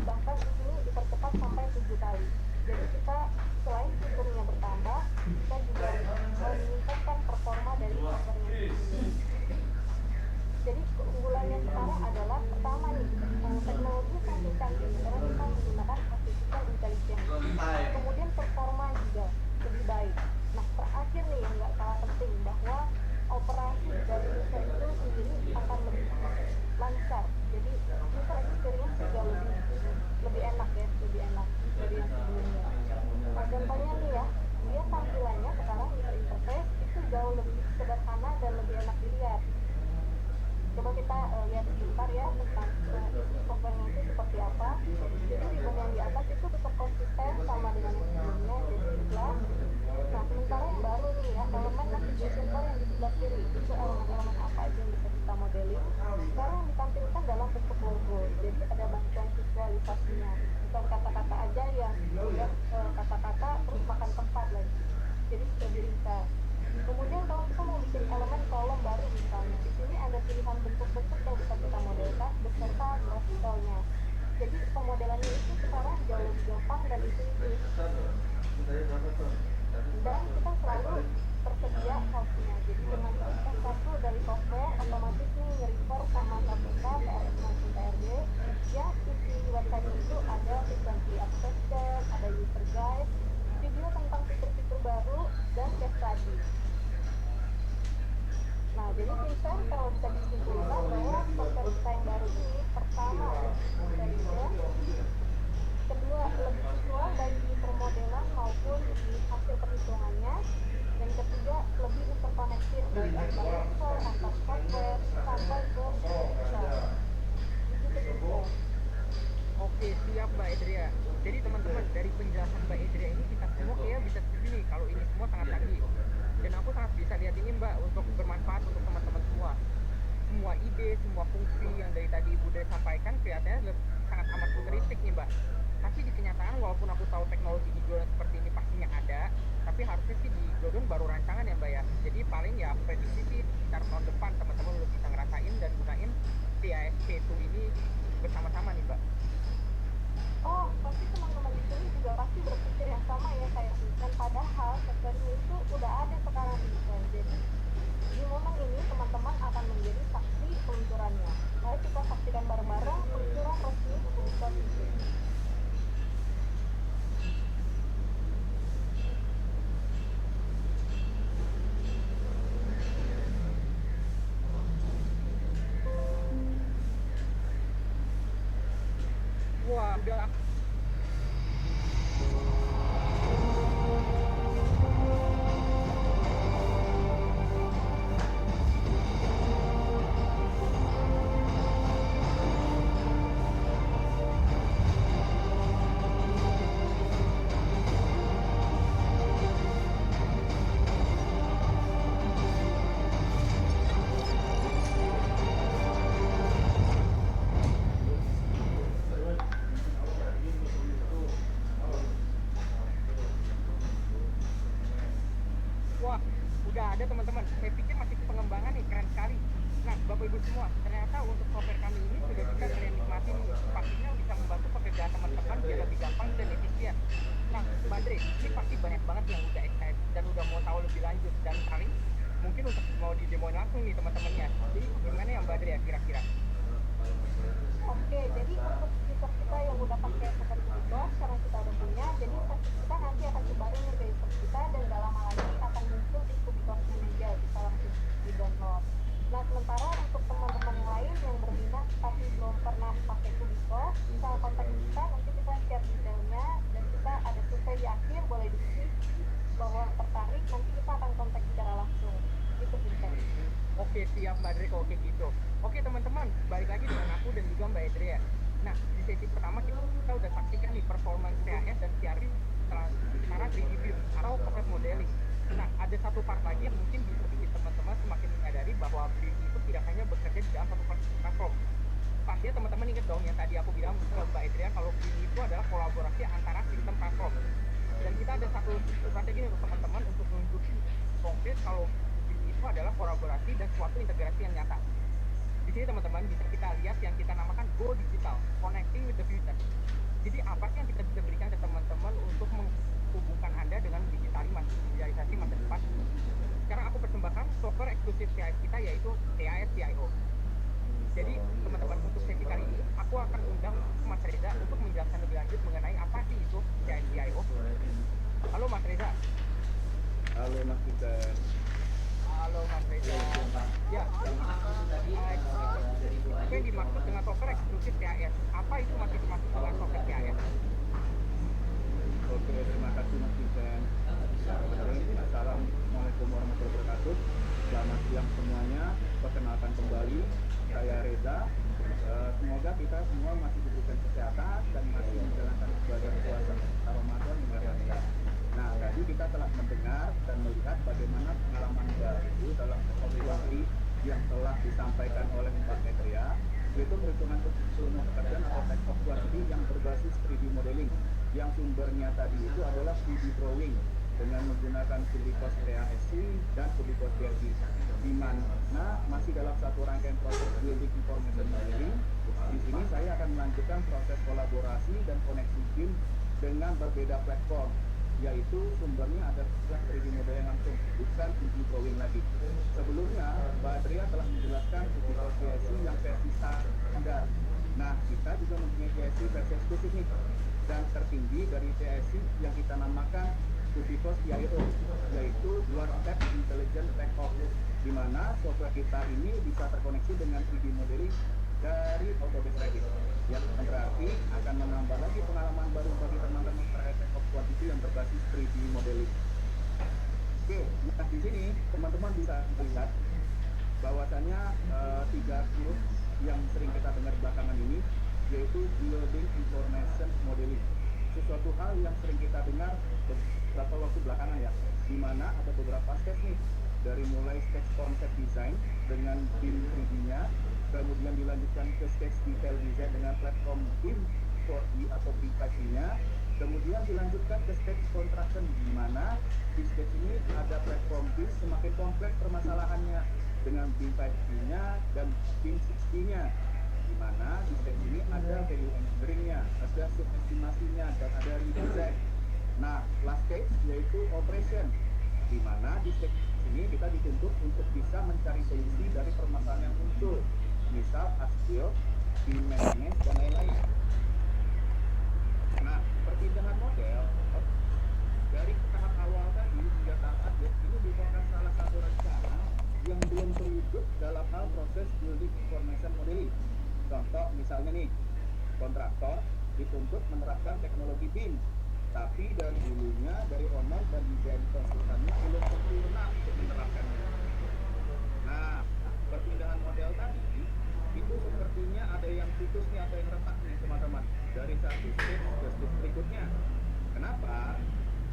Speaker 6: bahkan di sini dipercepat sampai 7 kali. Jadi kita selain fiturnya bertambah, kita juga meningkatkan performa dari softwarenya sendiri. Jadi keunggulannya sekarang adalah pertama nih, teknologi semakin canggih karena kita menggunakan artificial intelligence. Kemudian performa juga lebih baik. Nah, terakhir nih yang nggak kalah penting bahwa operasi dari user itu sendiri akan lebih lancar. Jadi user experience juga lebih enak ya, lebih enak dari yang sebelumnya. Nah, contohnya nih ya, dia tampilannya sekarang user interface itu jauh lebih sederhana dan lebih enak dilihat. Coba kita lihat sebentar ya tentang softwarenya itu seperti apa. Jadi ribbon yang di atas itu tetap konsisten sama dengan yang sebelumnya, jadi jelas. Nah, sementara yang baru nih ya, elemen navigation bar yang di sebelah kiri itu elemen-elemen apa aja yang bisa kita modeling. Sekarang ditampilkan dalam bentuk logo, jadi ada bantuan visualisasinya. Bukan kata-kata aja yang sudah kata-kata terus makan tempat lagi. Jadi sudah diringkas. Kemudian kalau kita mau bikin elemen kolom baru misalnya, di sini ada pilihan bentuk-bentuk yang bisa kita modelkan beserta grafikalnya. Jadi pemodelannya itu sekarang jauh lebih gampang dan intuitif. Dan kita selalu tersedia host-nya. Jadi dengan akses satu dari software, otomatis nih nge-refer sama KPK, PRS maupun PRD, yang isi website itu ada frequently asked question, ada user guide, video tentang fitur-fitur baru, dan case study. Nah, jadi Vincent kalau bisa disimpulkan bahwa software kita yang baru ini pertama intelligent, kedua lebih visual baik di permodelan maupun di hasil perhitungannya, dan ketiga lebih interconnected baik antar user, antar software, sampai ke user. Itu betul.
Speaker 1: Oke, siap Mbak Edria. Jadi teman-teman, dari penjelasan Mbak Edria ini kita semua kayak bisa setuju nih kalau ini semua sangat canggih. Dan aku sangat bisa lihat ini Mbak untuk bermanfaat untuk teman-teman semua. Semua ide, semua fungsi yang dari tadi Ibu Dea sampaikan kelihatannya sangat amat futuristik nih Mbak. Tapi di kenyataan walaupun aku tahu teknologi di Glodon seperti ini pastinya ada, tapi harusnya sih di Glodon baru rancangan ya Mbak ya. Jadi paling ya prediksi sih sekitar tahun depan teman-teman udah bisa ngerasain dan gunain TISP2 ini bersama-sama nih Mbak.
Speaker 6: Oh, pasti teman-teman di sini juga pasti berpikir yang sama ya kayak Vincent. Padahal software ini itu udah ada sekarang di Vincent. Jadi di momen ini teman-teman akan menjadi saksi peluncurannya. Mari kita saksikan bareng-bareng peluncuran resmi Vincent itu.
Speaker 1: Wah, udah ada teman-teman, saya pikir masih pengembangan nih, keren sekali. Nah, Bapak Ibu semua, ternyata untuk software kami ini sudah bisa kalian nikmati nih. Pastinya bisa membantu pekerjaan teman-teman biar lebih gampang dan efisien. Nah, Mbak Andre, ini pasti banyak banget yang udah excited dan udah mau tahu lebih lanjut. Dan kali mungkin untuk mau didemoin langsung nih teman-temannya. Jadi gimana ya Mbak Andre ya kira-kira?
Speaker 6: Oke, jadi untuk user kita yang udah pakai Software Kubikos, karena kita udah punya, jadi kita nanti akan sebarin nih ke user kita dan gak lama lagi akan muncul di Kubikos Manager, bisa langsung di-download. Nah, sementara untuk teman-teman yang lain yang berminat tapi belum pernah pakai Kubikos, bisa kontak kita, nanti kita share detailnya dan kita ada survei di akhir, boleh diisi bahwa tertarik, nanti kita akan kontak secara langsung. Gitu Vincent.
Speaker 1: Oke, siap Mbak Andre kalau kayak gitu. Oke teman-teman, balik lagi dengan aku dan juga Mbak Andre ya. Nah, di sesi pertama kita udah saksikan nih performance CAS dan CRI secara 3D view atau process modeling. Nah, ada satu part lagi yang mungkin bisa bikin teman-teman semakin menyadari bahwa BIM itu tidak hanya bekerja di dalam satu platform. Pastinya teman-teman ingat dong yang tadi aku bilang ke Mbak Adria kalau BIM itu adalah kolaborasi antara sistem platform. Dan kita ada satu strategi untuk teman-teman untuk menunjukin konkret kalau BIM itu adalah kolaborasi dan suatu integrasi yang nyata. Di sini teman-teman bisa kita lihat yang kita namakan Go Digital, Connecting with the Future. Jadi apa sih yang kita bisa berikan ke teman-teman untuk menghubungkan Anda dengan digitalisasi masa depan? Sekarang aku persembahkan software eksklusif CIS kita yaitu CIS CIO. Jadi teman-teman untuk sesi kali ini aku akan undang Mas Reza untuk menjelaskan lebih lanjut mengenai apa sih itu CIS CIO. Halo Mas Reza.
Speaker 5: Halo Mas Vincent.
Speaker 1: Halo Mas Reza. Ya. Apa yang dimaksud dengan software eksklusif CIS? Apa itu masih dimaksud dengan software CIS?
Speaker 5: Oke, terima kasih Mas Vincent. Assalamualaikum warahmatullahi wabarakatuh. Selamat siang semuanya. Perkenalkan kembali, saya Reza. Semoga kita semua masih diberikan kesehatan dan masih menjalankan ibadah puasa Ramadan dengan lancar. Nah, tadi kita telah mendengar dan melihat bagaimana pengalaman baru dalam evaluasi yang telah disampaikan oleh Mbak Adria, yaitu perhitungan keseluruhan pekerjaan atau type of quantity yang berbasis 3D modeling, yang sumbernya tadi itu adalah 3D drawing dengan menggunakan Kubikos TASC dan Kubikos BLG, di mana masih dalam satu rangkaian proses building information modeling. Di sini saya akan melanjutkan proses kolaborasi dan koneksi BIM dengan berbeda platform, yaitu sumbernya adalah 3D modeling langsung, bukan 3D drawing lagi. Sebelumnya, Mbak Adria telah menjelaskan Kubikos TASC yang versi standar. Nah, kita juga mempunyai TASC versi eksklusif nih, dan tertinggi dari TASC yang kita namakan Kubikos CIO, yaitu One Step Intelligent Takeoff, di mana software kita ini bisa terkoneksi dengan 3D modeling dari Autodesk Revit, yang berarti akan menambah lagi pengalaman baru bagi teman-teman terkait takeoff quantity yang berbasis 3D modeling. Oke, nah di sini teman-teman bisa melihat bahwasannya 3 huruf yang sering kita dengar belakangan ini, yaitu Building Information Modeling. Sesuatu hal yang sering kita dengar beberapa waktu belakangan ya, di mana ada beberapa stage nih, dari mulai stage konsep design dengan BIM 3D-nya, kemudian dilanjutkan ke stage detail design dengan platform BIM 4D atau BIM 5D-nya, kemudian dilanjutkan ke stage construction, di mana di stage ini ada platform BIM semakin kompleks permasalahannya dengan BIM 5D-nya dan BIM 6D-nya, di mana di stage ini ada value engineering-nya, ada subestimasinya, dan ada redesign. Nah, last stage yaitu operation, di mana di stage ini kita dituntut untuk bisa mencari solusi dari permasalahan yang muncul, misal hasil, BIM management, dan lain-lain. Nah, perpindahan model dari tahap awal tadi hingga tahap akhir ini merupakan salah satu rencana yang belum terwujud dalam hal proses building information modeling. Contoh misalnya nih, kontraktor dituntut menerapkan teknologi BIM, tapi dari dulunya, dari owner dan desain konsultannya belum sempurna untuk menerapkannya. Nah, perpindahan model tadi itu sepertinya ada yang putus nih, ada yang retak nih teman-teman, dari satu stage ke stage berikutnya. Kenapa?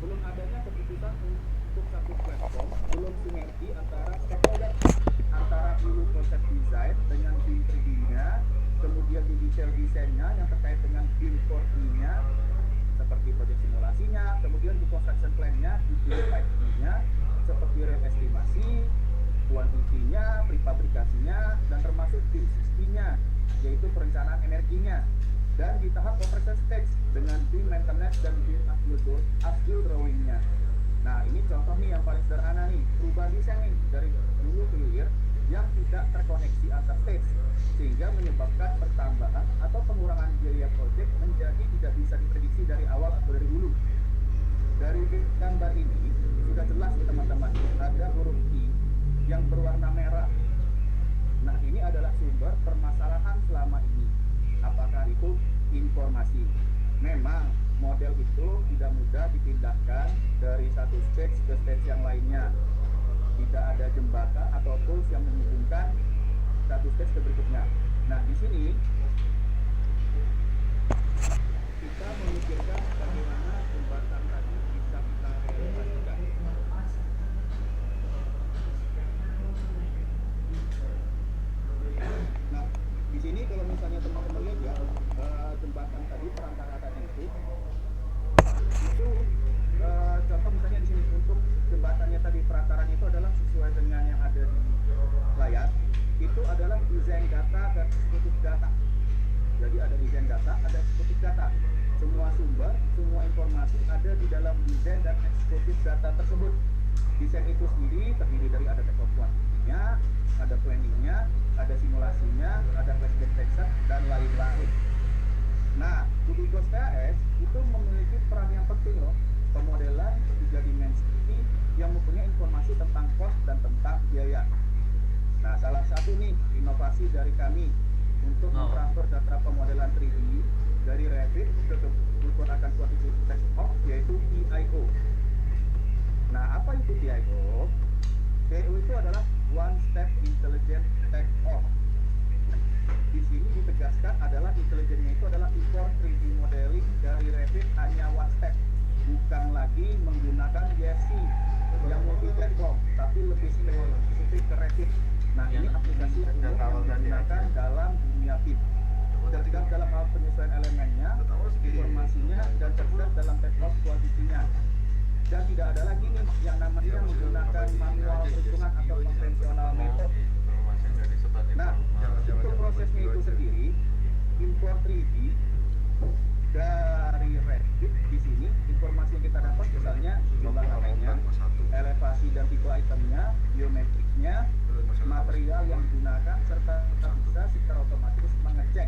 Speaker 5: Belum adanya keputusan untuk satu platform, belum sinergi antara stakeholder, antara dulu konsep desain dengan BIM 3D-nya, kemudian di detail desainnya yang terkait dengan BIM 4D-nya, seperti proyek simulasinya, kemudian di construction plan-nya, di BIM 5D-nya, seperti rate estimasi, kuantitinya, prefabrikasinya, dan termasuk tim sistemnya, yaitu perencanaan energinya. Dan di tahap operation stage dengan tim maintenance dan tim as-built drawingnya. Nah, ini contoh nih yang paling sederhana nih, perubahan desain nih dari dulu ke hilir yang tidak terkoneksi antar stage, sehingga menyebabkan pertambahan atau pengurangan biaya proyek menjadi tidak bisa diprediksi dari awal atau dari dulu. Dari gambar ini sudah jelas nih teman-teman, ada huruf I yang berwarna merah. Nah, ini adalah sumber permasalahan selama ini. Apakah itu informasi? Memang model itu tidak mudah dipindahkan dari satu stage ke stage yang lainnya. Tidak ada jembatan atau tools yang menghubungkan satu stage ke berikutnya. Nah, di sini kita memikirkan bagaimana jembatan tadi bisa kita realisasikan. Nah, di sini kalau misalnya teman-teman lihat ya, jembatan tadi perantara tadi itu contoh misalnya di sini untuk jembatannya tadi perantaranya itu adalah sesuai dengan yang ada di layar, itu adalah desain data dan eksekutif data. Jadi ada desain data, ada eksekutif data. Semua sumber, semua informasi ada di dalam desain dan eksekutif data tersebut. Desain itu sendiri terdiri dari ada table quantity-nya, ada planningnya, ada simulasinya, ada flashback text dan lain-lain. Nah, Kubikos TAS itu memiliki peran yang penting loh, pemodelan 3 dimensi yang mempunyai informasi tentang cost dan tentang biaya. Nah, salah satu nih inovasi dari kami untuk mentransfer data pemodelan 3D dari Revit ke kebutuhan akan quantity take-off, yaitu TIO. Nah, apa itu TIO? TIO itu adalah One Step Intelligent Take-off. Di sini ditegaskan adalah intelijennya itu adalah import 3D modeling dari Revit hanya one step, bukan lagi menggunakan YFC yang multi-platform, tapi lebih spesifik ke Revit. Nah, ini aplikasi yang digunakan dalam dunia BIM. Terdekat dalam hal penyesuaian elemennya, informasinya, dan terdekat dalam take-off kuantitinya. Dan tidak ada lagi nih yang namanya menggunakan manual perhitungan atau konvensional metode. Nah, untuk prosesnya itu sendiri, import 3D dari Revit di sini, informasi yang kita dapat misalnya jumlah lantai-nya, elevasi dan tipe itemnya, geometriknya, material yang digunakan, serta kita bisa secara otomatis mengecek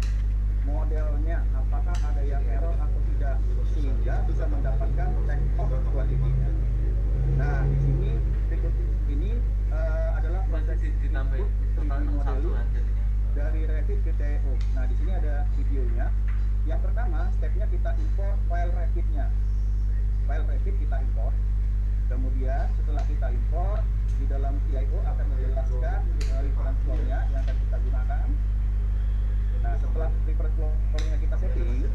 Speaker 5: modelnya apakah ada yang error atau tidak, sehingga bisa mendapatkan take-off kuantitinya. Nah, di sini berikut ini adalah proses input 3D modeling dari Revit ke TIO. Nah, di sini ada videonya. Yang pertama, stepnya kita import file Revit-nya. File Revit kita import. Kemudian setelah kita import, di dalam TIO akan menjelaskan reference flow-nya yang akan kita gunakan. Nah, setelah reference flow-nya kita setting,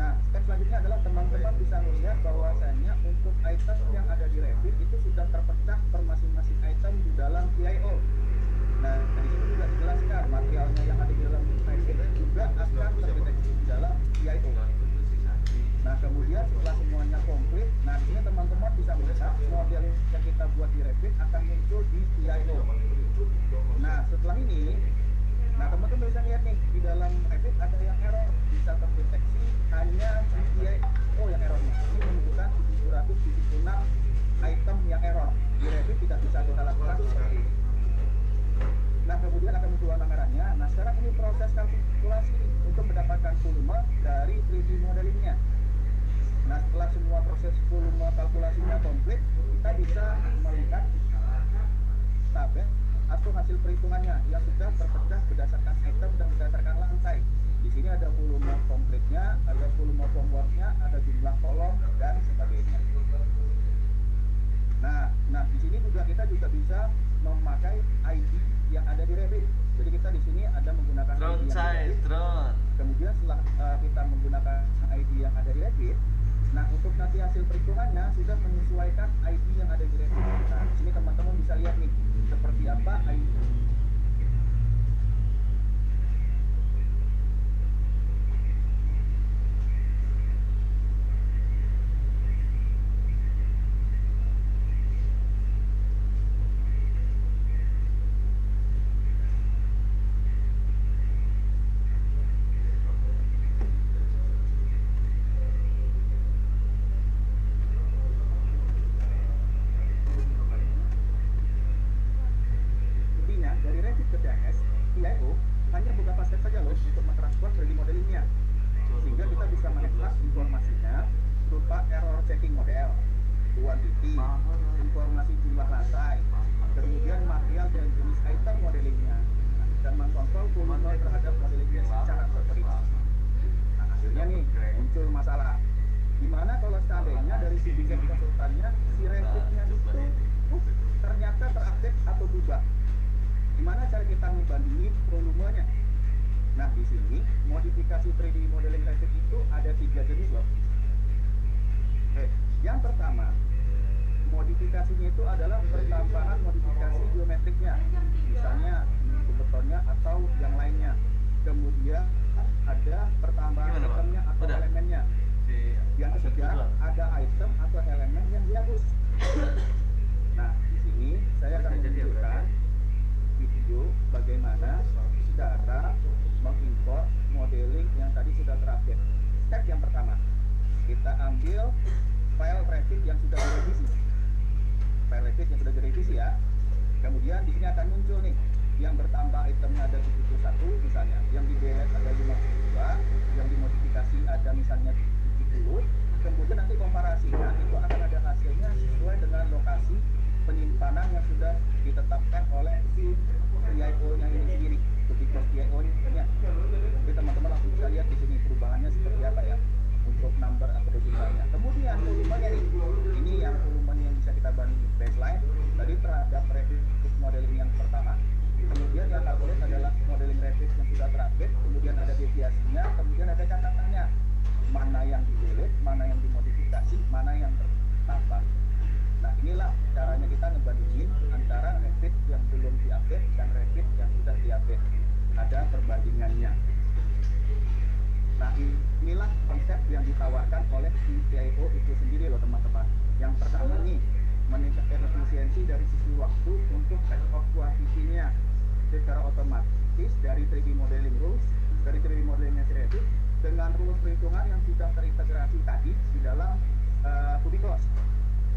Speaker 5: nah, step selanjutnya adalah teman-teman bisa melihat bahwasanya untuk item yang ada di Revit itu sudah terpecah per masing-masing item di dalam TIO. Nah, di sini juga dijelaskan materialnya yang ada di dalam Revit juga akan terdeteksi di dalam TIO. Nah, kemudian setelah semuanya komplit, nah di sini teman-teman bisa melihat model yang kita buat di Revit akan muncul di TIO. Nah, setelah ini, nah teman-teman bisa lihat nih di dalam Revit ada yang error, bisa terdeteksi hanya di TIO yang errornya. Ini menunjukkan 776 item yang error. Di Revit tidak bisa kita lakukan seperti ini. Nah, kemudian akan muncul warna merahnya. Nah, sekarang ini proses kalkulasi untuk mendapatkan volume dari 3D modelingnya. Nah, setelah semua proses volume kalkulasinya komplit, kita bisa melihat tabel atau hasil perhitungannya yang sudah terpecah berdasarkan item dan berdasarkan lantai. Di sini ada volume komplitnya, ada volume formworknya, ada jumlah kolom dan sebagainya. Nah, di sini juga kita bisa memakai ID yang ada di Revit. Jadi kita di sini ada menggunakan ID yang ada di Revit. Kemudian setelah kita menggunakan ID yang ada di Revit, nah untuk nanti hasil perhitungannya sudah menyesuaikan ID yang ada di Revit. Nah, di sini teman-teman bisa lihat nih seperti apa ID. desain konsultannya si Revit-nya itu ternyata terupdate atau berubah. Gimana cara kita membandingin volumenya? Nah, di sini modifikasi 3D modeling Revit itu ada 3 jenis loh. Oke, yang pertama modifikasinya itu adalah pertambahan modifikasi geometriknya, misalnya betonnya atau yang lainnya. Kemudian ada pertambahan itemnya atau elemennya. Yang ketiga ada item atau elemen yang dihapus. Nah, di sini saya akan menunjukkan video bagaimana cara mengimport modeling yang tadi sudah terupdate. Step yang pertama, kita ambil file Revit yang sudah direvisi. File Revit yang sudah direvisi ya. Kemudian di sini akan muncul nih yang bertambah itemnya ada 71 misalnya, yang di delete ada 52, yang dimodifikasi ada misalnya 70. Kemudian nanti komparasi. Nah, itu akan ada hasilnya sesuai dengan lokasi penyimpanan yang sudah ditetapkan oleh si PIO-nya ini sendiri, Kubikos PIO-nya. Jadi teman-teman langsung bisa lihat di sini perubahannya seperti apa ya untuk number atau jumlahnya. Kemudian volumenya nih, ini yang volumenya yang bisa kita bandingin baseline tadi terhadap Revit modeling yang pertama. Kemudian yang calculate adalah modeling Revit yang sudah terupdate, kemudian ada deviasinya, kemudian ada catatannya, mana yang di-delete, mana yang dimodifikasi, mana yang tertambah. Nah, inilah caranya kita ngebandingin antara Revit yang belum di-update dan Revit yang sudah di-update. Ada perbandingannya. Nah, inilah konsep yang ditawarkan oleh PIO itu sendiri loh teman-teman. Yang pertama nih, meningkatkan efisiensi dari sisi waktu untuk cut-off quantity-nya secara otomatis dari 3D modeling rules, dari 3D modelingnya Revit dengan rules perhitungan yang sudah terintegrasi tadi di dalam Kubikos.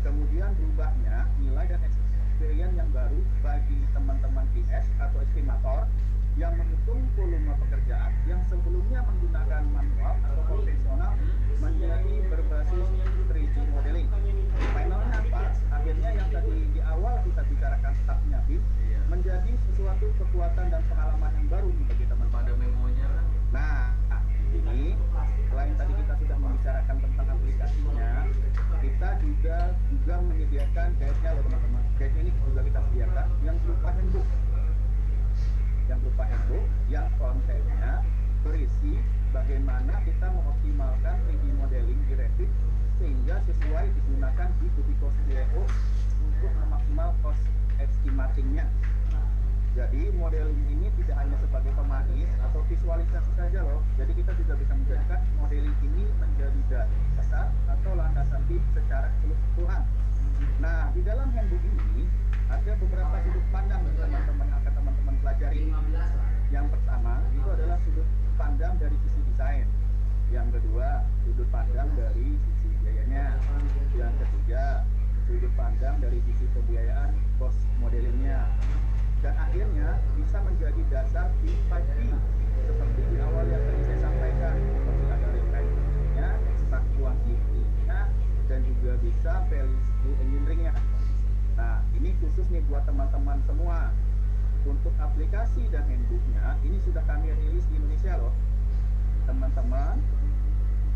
Speaker 5: Kemudian berubahnya nilai dan experience yang baru bagi teman-teman PS atau estimator yang menghitung volume pekerjaan yang sebelumnya menggunakan manual atau konvensional menjadi berbasis 3D modeling. Finalnya apa? Akhirnya yang tadi di awal kita bicarakan stepnya BIM menjadi sesuatu kekuatan dan pengalaman yang baru bagi teman-teman.
Speaker 3: Ada memonya kan?
Speaker 5: Nah, ini selain tadi kita sudah membicarakan tentang aplikasinya, kita juga menyediakan guide-nya loh teman-teman. Guide ini juga kita sediakan yang berupa handbook. Yang kontennya berisi bagaimana kita mengoptimalkan 3D modeling di Revit sehingga sesuai digunakan di Kubikos PIO untuk memaksimal cost estimatingnya. Jadi modeling ini tidak hanya sebagai pemanis atau visualisasi saja loh. Jadi kita juga bisa menjadikan modeling ini menjadi dasar atau landasan BIM secara keseluruhan. Nah, di dalam handbook ini ada beberapa sudut pandang yang teman-teman akan teman-teman pelajari. Yang pertama itu adalah sudut pandang dari sisi desain. Yang kedua, sudut pandang dari sisi biayanya. Yang ketiga, sudut pandang dari sisi pembiayaan cost modelingnya. Dan akhirnya bisa menjadi dasar di 5D seperti di awal yang tadi saya sampaikan, seperti ada referensinya, extract quantity-nya, dan juga bisa value engineering-nya. Nah, ini khusus nih buat teman-teman semua. Untuk aplikasi dan handbook-nya, ini sudah kami rilis di Indonesia loh. Teman-teman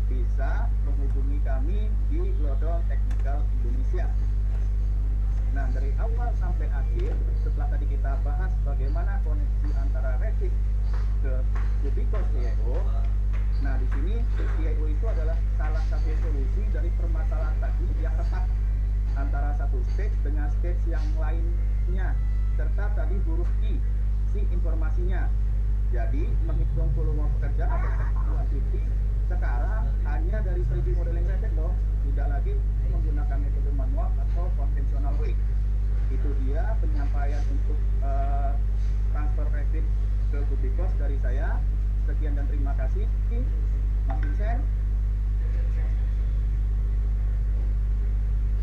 Speaker 5: bisa menghubungi kami di Glodon Technical Indonesia. Nah, dari awal sampai akhir, setelah tadi kita bahas bagaimana koneksi antara Revit ke Kubikos PIO. Nah, di sini PIO itu adalah salah satu solusi dari permasalahan tadi yang tepat antara satu stage dengan stage yang lainnya, serta tadi huruf I, si informasinya. Jadi, menghitung volume pekerjaan atau quantity sekarang hanya dari 3D modeling Revit loh, tidak lagi menggunakan metode manual atau konvensional way. Itu dia penyampaian untuk transfer Revit ke Kubikos dari saya. Sekian dan terima kasih, Mas Vincent.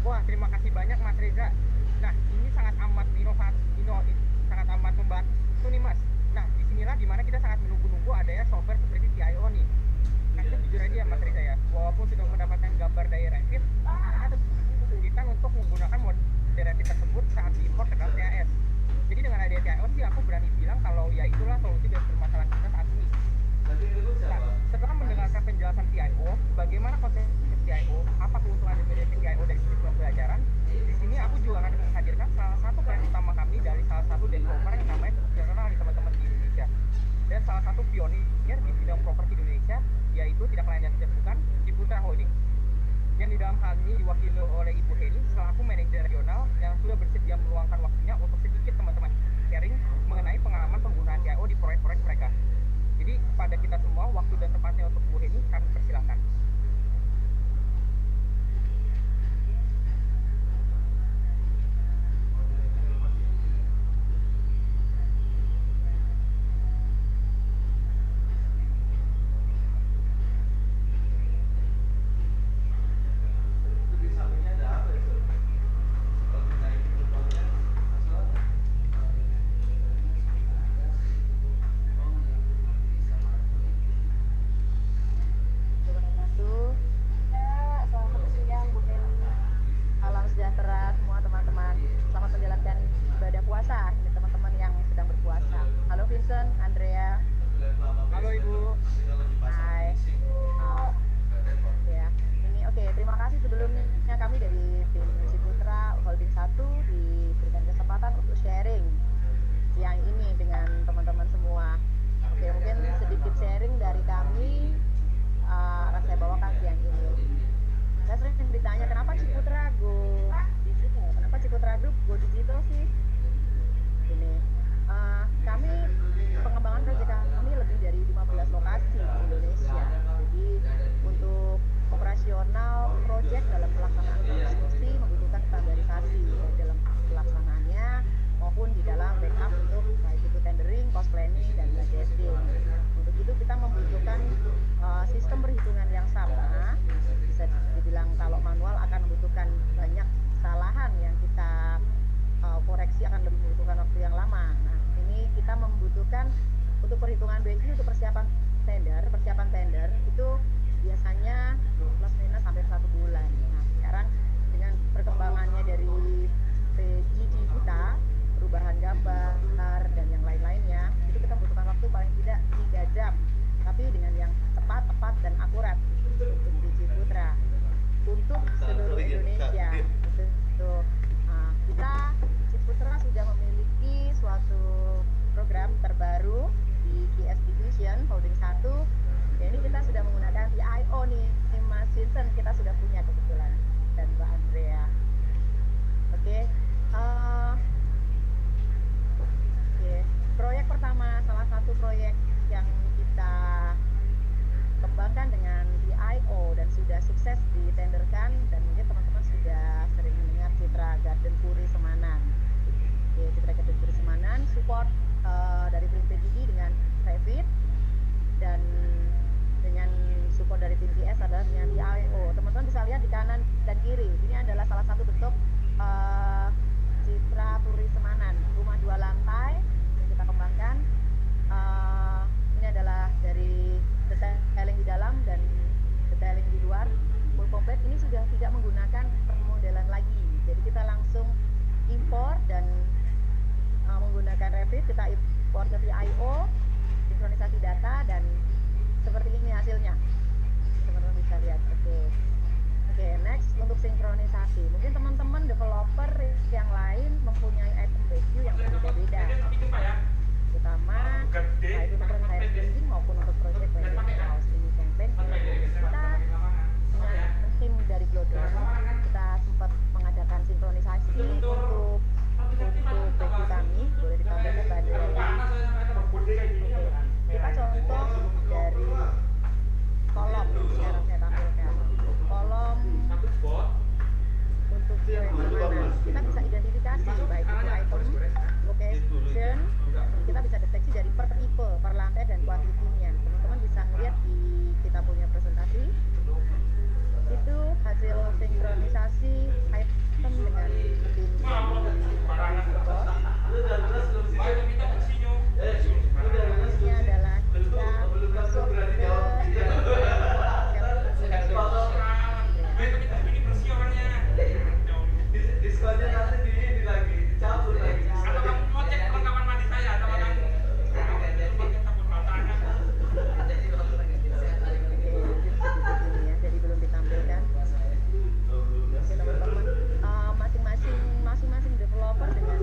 Speaker 1: Wah, terima kasih banyak Mas Reza. Nah, ini sangat amat sangat amat membantu nih Mas. Nah, disinilah dimana kita sangat menunggu-nunggu adanya software seperti PIO nih. Nah, itu jujur aja ya Mas Reza ya, walaupun sudah mendapatkan gambar dari Revit, ada kesulitan untuk menggunakan model Revit tersebut saat diimpor ke dalam CAS. Jadi dengan adanya PIO sih aku berani bilang kalau ya itulah solusi dari permasalahan kita saat ini. Nah, setelah mendengarkan penjelasan PIO, bagaimana konsep PIO, apa keuntungan dari PIO
Speaker 7: salah satu bentuk Citra Puri Semanan, rumah 2 lantai yang kita kembangkan. Ini adalah dari detailing di dalam dan detailing di luar full komplit. Ini sudah tidak menggunakan permodelan lagi, jadi kita langsung impor dan menggunakan Revit. Kita impor ke VIO, sinkronisasi data, dan seperti ini hasilnya, teman-teman bisa lihat. Oke, next untuk sinkronisasi. Mungkin teman-teman developer yang lain mempunyai item value yang berbeda-beda, terutama baik untuk rentang printing maupun untuk project warehouse ini campaign. Kita dengan tim dari Glodon, kita sempat mengadakan sinkronisasi untuk value kami. Boleh ditampilkan pada kita contoh dari kolom. Sekarang saya tampilkan kolom untuk yang mana kita bisa identifikasi baik itu item, location, kita bisa deteksi dari per tipe, per lantai, dan kuantitinya. Teman-teman bisa ngeliat di kita punya presentasi itu hasil sinkronisasi item dengan tim ini adalah kita masuk ke
Speaker 3: Diskonnya nanti di lagi dicabut lagi. Kalau kamu mau cek perlengkapan mandi saya atau kamu
Speaker 7: jadi belum ditampilkan. Oke, teman-teman, masing-masing developer dengan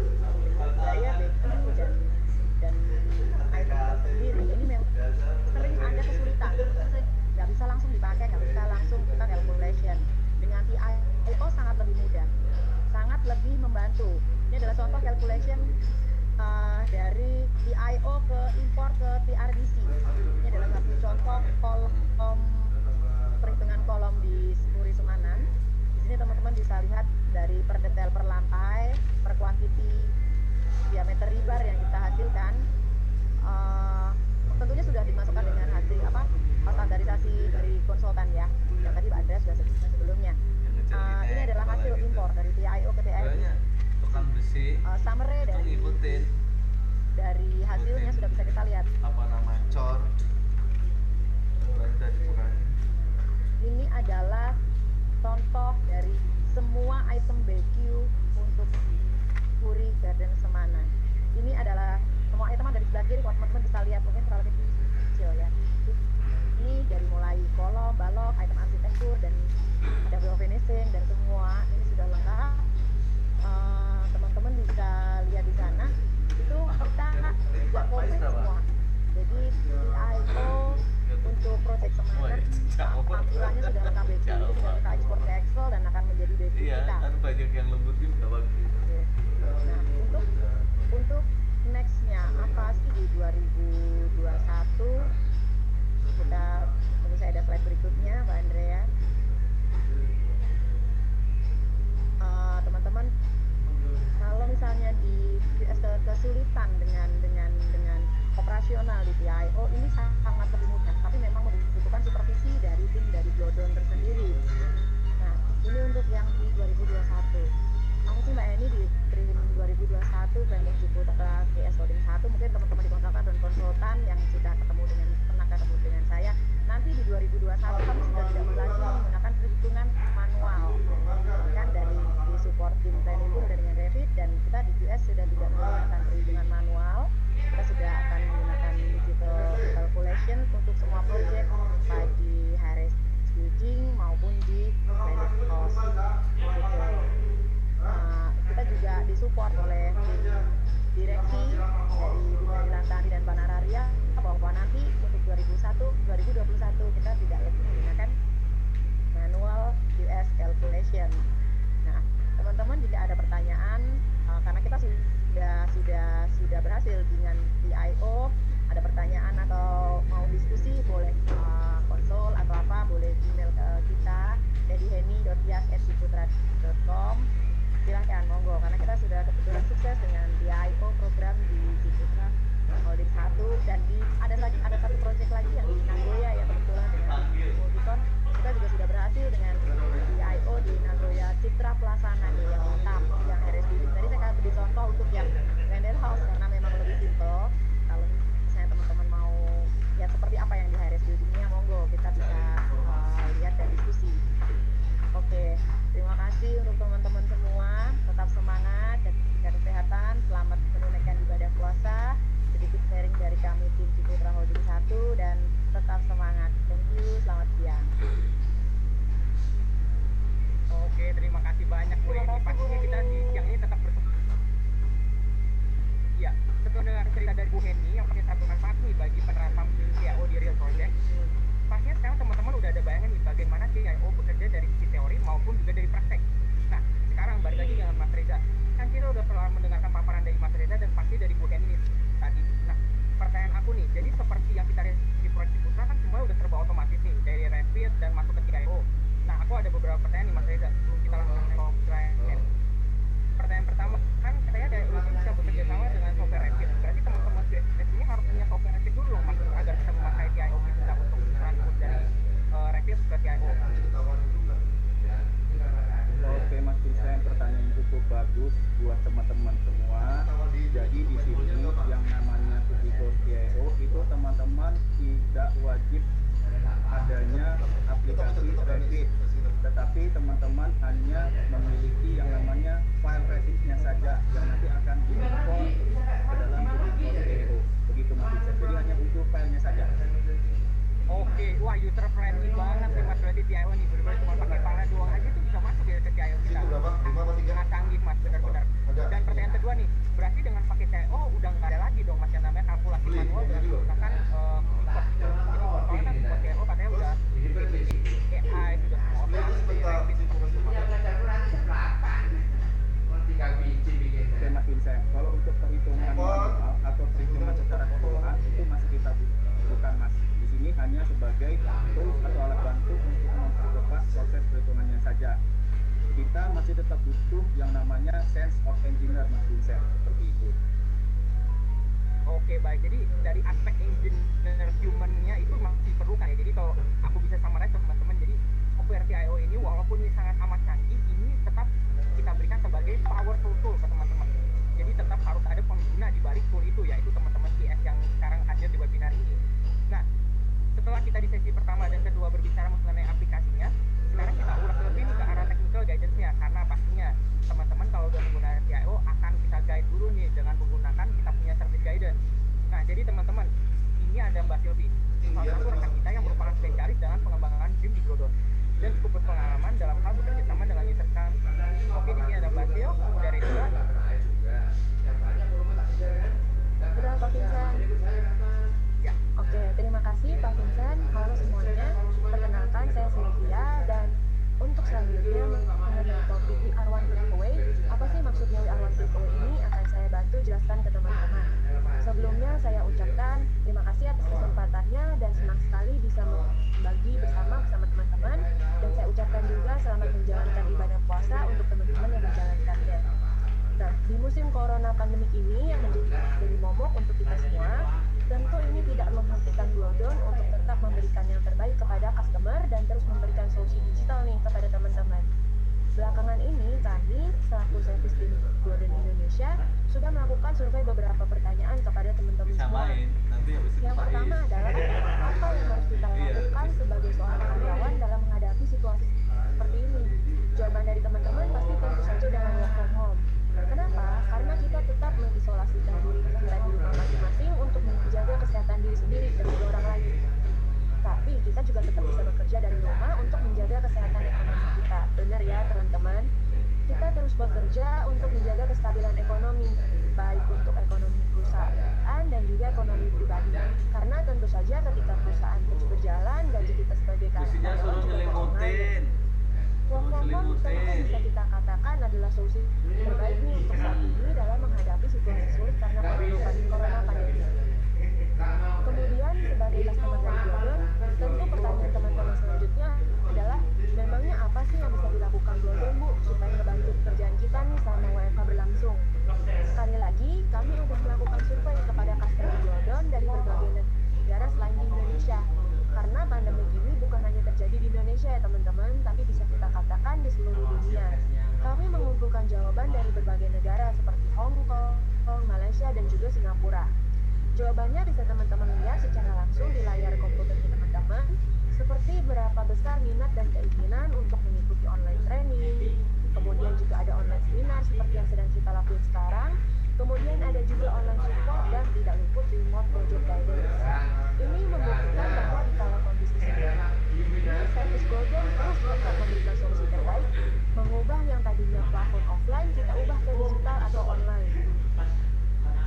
Speaker 7: gaya background dan item sendiri ini memang sering ada kesulitan. Nggak bisa langsung dipakai, nggak bisa langsung kita calculation. Dengan VIO sangat lebih mudah, sangat lebih membantu. Ini adalah contoh calculation dari VIO ke impor ke TRDC. Ini adalah satu contoh kolom perhitungan kolom di Puri Semanan. Di sini teman-teman bisa lihat dari per detail per lantai, per quantity diameter rebar yang kita hasilkan. Tentunya sudah dimasukkan dengan hasil standarisasi dari konsultan ya, yang tadi Pak Andreas sudah sebutkan sebelumnya. Ini adalah hasil impor dari VIO ke TRDC.
Speaker 3: Tukang besi.
Speaker 7: Summary dari hasilnya sudah bisa kita lihat.
Speaker 3: Apa nama cor?
Speaker 7: Ini adalah contoh dari semua item BQ untuk Puri Garden Semanan. Ini adalah semua item ada di sebelah kiri, kalau teman-teman bisa lihat, mungkin terlalu kecil ya. Ini dari mulai kolom, balok, item arsitektur, dan ada wall finishing dan semua ini sudah lengkap. Teman-teman bisa lihat di sana itu kita buat komplit semua. Jadi VIO untuk project Semanan tampilannya sudah lengkap BQ, sudah kita ekspor ke Excel dan akan menjadi BQ
Speaker 3: Iya,
Speaker 7: kita.
Speaker 3: kan banyak yang lembut juga waktu itu.
Speaker 7: Nah, untuk nextnya apa sih di 2021? Kita tentu saya ada slide berikutnya, Pak Andrea. Teman-teman, kalau misalnya di kesulitan dengan operasional di VIO ini sangat lebih mudah, tapi memang membutuhkan supervisi
Speaker 5: tapi teman-teman hanya memiliki yang namanya file receipt-nya saja yang nanti akan diimpor ke dalam Google PO. Begitu Mas Vincent. Jadi hanya butuh filenya saja.
Speaker 1: Oke, wah user friendly banget nih Mas, berarti CIO nih benar-benar cuma pakai file doang aja tuh bisa masuk ya ke CIO kita.
Speaker 8: Itu berapa? 5 apa 3?
Speaker 1: Sangat canggih Mas, benar-benar. Dan pertanyaan kedua nih, berarti dengan pakai CIO udah nggak ada lagi dong Mas yang namanya kalkulasi manual dengan menggunakan QuickBooks. Jadi soalnya kan buat CIO katanya udah AI, sudah semua otomatis
Speaker 5: Oke Mas Vincent, kalau untuk perhitungan manual atau perhitungan secara keseluruhan itu masih kita butuhkan Mas. Di sini hanya sebagai tools atau alat bantu untuk mempercepat proses perhitungannya saja. Kita masih tetap butuh yang namanya sense of engineer Mas Vincent, seperti itu.
Speaker 1: Oke baik, jadi dari aspek engineer human-nya itu masih perlu kan ya. Jadi kalau aku bisa summarize teman-teman, jadi software CIO ini walaupun ini sangat amat canggih, ini tetap kita berikan sebagai powerful tool ke teman-teman. Jadi tetap harus ada pengguna di balik tool itu, yaitu teman-teman CS yang sekarang hadir di webinar ini. Nah, setelah kita di sesi pertama dan kedua berbicara mengenai aplikasinya, sekarang kita ulas lebih ke arah technical guidance-nya, karena pastinya teman-teman kalau udah menggunakan CIO akan kita guide dulu nih dengan menggunakan kita punya service guidance. Nah, jadi teman-teman, ini ada Mbak Silvi, salah satu rekan kita yang merupakan spesialis dalam pengembangan BIM di Glodon dan cukup berpengalaman dalam hal bekerja sama dengan user kami. Oke, di sini ada Mbak Sil dari Dura.
Speaker 9: Udah Pak Vincent.
Speaker 1: Ya.
Speaker 9: Oke, terima kasih Pak Vincent. Halo semuanya. Perkenalkan saya Sylvia dan untuk selanjutnya mengenai topik WR1 Giveaway. Apa sih maksudnya WR1 Giveaway ini akan saya bantu jelaskan ke teman-teman. Sebelumnya saya ucapkan terima kasih atas kesempatannya dan senang sekali bisa berbagi bersama teman-teman, dan saya ucapkan juga selamat menjalankan ibadah puasa untuk teman-teman yang menjalankannya. Nah, di musim corona pandemik ini yang menjadi momok untuk kita semua, tentu ini tidak menghentikan Glodon untuk tetap memberikan yang terbaik kepada customer dan terus memberikan solusi digital nih kepada teman-teman. Belakangan ini kami selaku service di Glodon Indonesia sudah melakukan survei beberapa pertanyaan kepada teman-teman semua. Yang pertama adalah apa yang harus kita lakukan sebagai seorang karyawan dalam menghadapi situasi seperti ini. Jawaban dari teman-teman pasti tentu saja dengan work from home. Kenapa? Karena kita tetap mengisolasikan diri kita di rumah masing-masing untuk menjaga kesehatan diri sendiri dan juga orang lain. Tapi kita juga tetap bisa bekerja dari rumah untuk menjaga kesehatan ekonomi kita. Benar ya teman-teman? Kita terus bekerja untuk menjaga kestabilan ekonomi, baik untuk ekonomi perusahaan dan juga ekonomi pribadi. Karena tentu saja ketika perusahaan terus berjalan, gaji kita sebagai karyawan juga terpengaruh. Work from home tentu bisa kita katakan adalah solusi terbaik nih untuk saat ini dalam menghadapi situasi sulit karena corona pandemi. Kemudian sebagai customer dari Glodon, tentu pertanyaan teman-teman selanjutnya adalah memangnya apa sih yang bisa dilakukan Glodon Bu supaya membantu pekerjaan kita nih selama WFH berlangsung. Sekali lagi, kami sudah melakukan survei kepada customer Glodon dari berbagai negara selain di Indonesia. Karena pandemi ini bukan hanya terjadi di Indonesia ya teman-teman, tapi bisa kita katakan di seluruh dunia. Kami mengumpulkan jawaban dari berbagai negara seperti Hong Kong, Malaysia, dan juga Singapura. Jawabannya bisa teman-teman lihat secara langsung di layar komputer teman-teman, seperti berapa besar minat dan keinginan untuk mengikuti online training, kemudian juga ada online seminar seperti yang sedang kita lakukan sekarang, kemudian ada juga online support dan tidak luput remote project guidance. Ini membuktikan bahwa di kala kondisi seperti ini, service Glodon terus tetap memberikan solusi terbaik, mengubah yang tadinya plafon offline kita ubah ke digital atau online.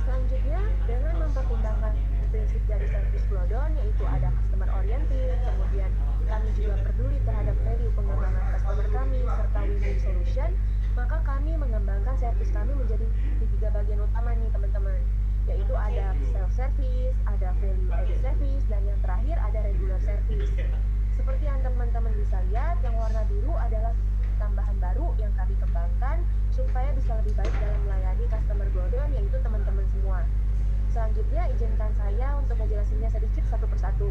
Speaker 9: Selanjutnya, dengan mempertimbangkan prinsip dari service Glodon, yaitu ada customer oriented, kemudian kami juga peduli terhadap value pengembangan customer kami, serta win-win solution, maka kami mengembangkan service kami menjadi 3 bagian utama nih teman-teman, yaitu ada self-service, ada value-added service, dan yang terakhir ada regular service. Seperti yang teman-teman bisa lihat, yang warna biru adalah tambahan baru yang kami kembangkan supaya bisa lebih baik dalam melayani customer Glodon, yaitu teman-teman semua. Selanjutnya, izinkan saya untuk menjelaskannya sedikit satu persatu.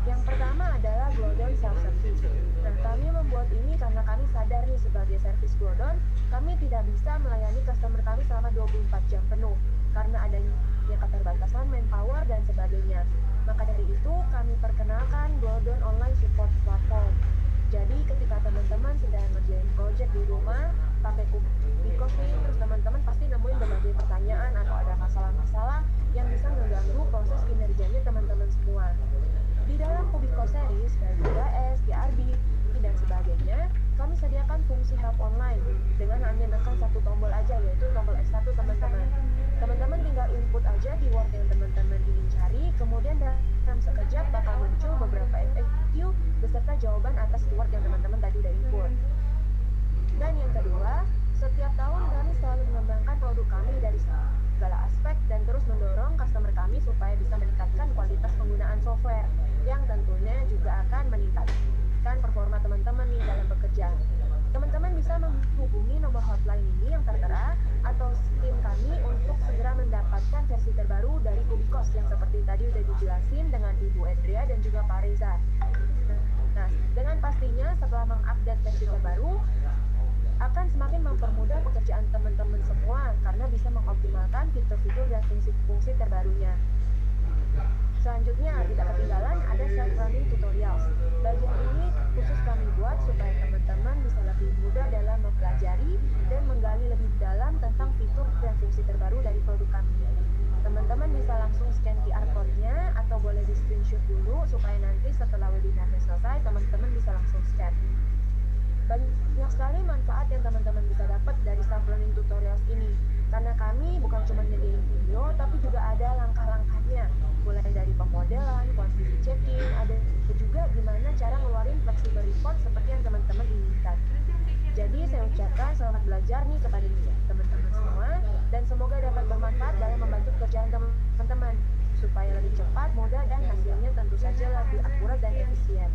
Speaker 9: Yang pertama adalah Glodon Self-Service. Nah, kami membuat ini karena kami sadar nih sebagai service Glodon, kami tidak bisa melayani customer kami selama 24 jam penuh karena adanya keterbatasan manpower dan sebagainya. Maka dari itu, kami perkenalkan Glodon Online Support Platform. Jadi, ketika teman-teman setup online dengan hanya tekan satu tombol aja, yaitu tombol F1 teman-teman. Teman-teman tinggal input aja keyword yang teman-teman ingin cari, kemudian dalam sekejap bakal muncul beberapa FAQ beserta jawaban atas keyword yang teman-teman tadi udah input. Dan yang kedua, setiap tahun kami selalu mengembangkan produk kami dari segala aspek dan terus mendorong customer kami supaya bisa meningkatkan kualitas penggunaan software yang tentunya juga akan meningkatkan performa teman-teman nih dalam bekerja. Teman-teman bisa menghubungi nomor hotline ini yang tertera atau tim kami untuk segera mendapatkan versi terbaru dari Kubikos yang seperti tadi udah dijelasin dengan Ibu Adria dan juga Pak Reza. Nah, dengan pastinya setelah mengupdate versi terbaru akan semakin mempermudah pekerjaan teman-teman semua karena bisa mengoptimalkan fitur-fitur dan fungsi-fungsi terbarunya. Selanjutnya, tidak ketinggalan ada self-running tutorials. Bagian ini khusus kami buat supaya teman-teman bisa lebih mudah dalam mempelajari dan menggali lebih dalam tentang fitur dan fungsi terbaru dari produk kami. Teman-teman bisa langsung scan QR code-nya atau boleh di screenshot dulu supaya nanti setelah webinarnya selesai teman-teman bisa langsung scan. Banyak sekali manfaat yang teman-teman bisa dapat dari self-learning tutorials ini karena kami bukan cuma nyediain video tapi juga ada langkah-langkahnya mulai dari pemodelan, quantity checking, ada juga gimana cara ngeluarin flexible report seperti yang teman-teman inginkan. Jadi saya ucapkan selamat belajar nih kepada teman-teman semua dan semoga dapat bermanfaat dalam membantu pekerjaan teman-teman supaya lebih cepat, mudah dan hasilnya tentu saja lebih akurat dan efisien.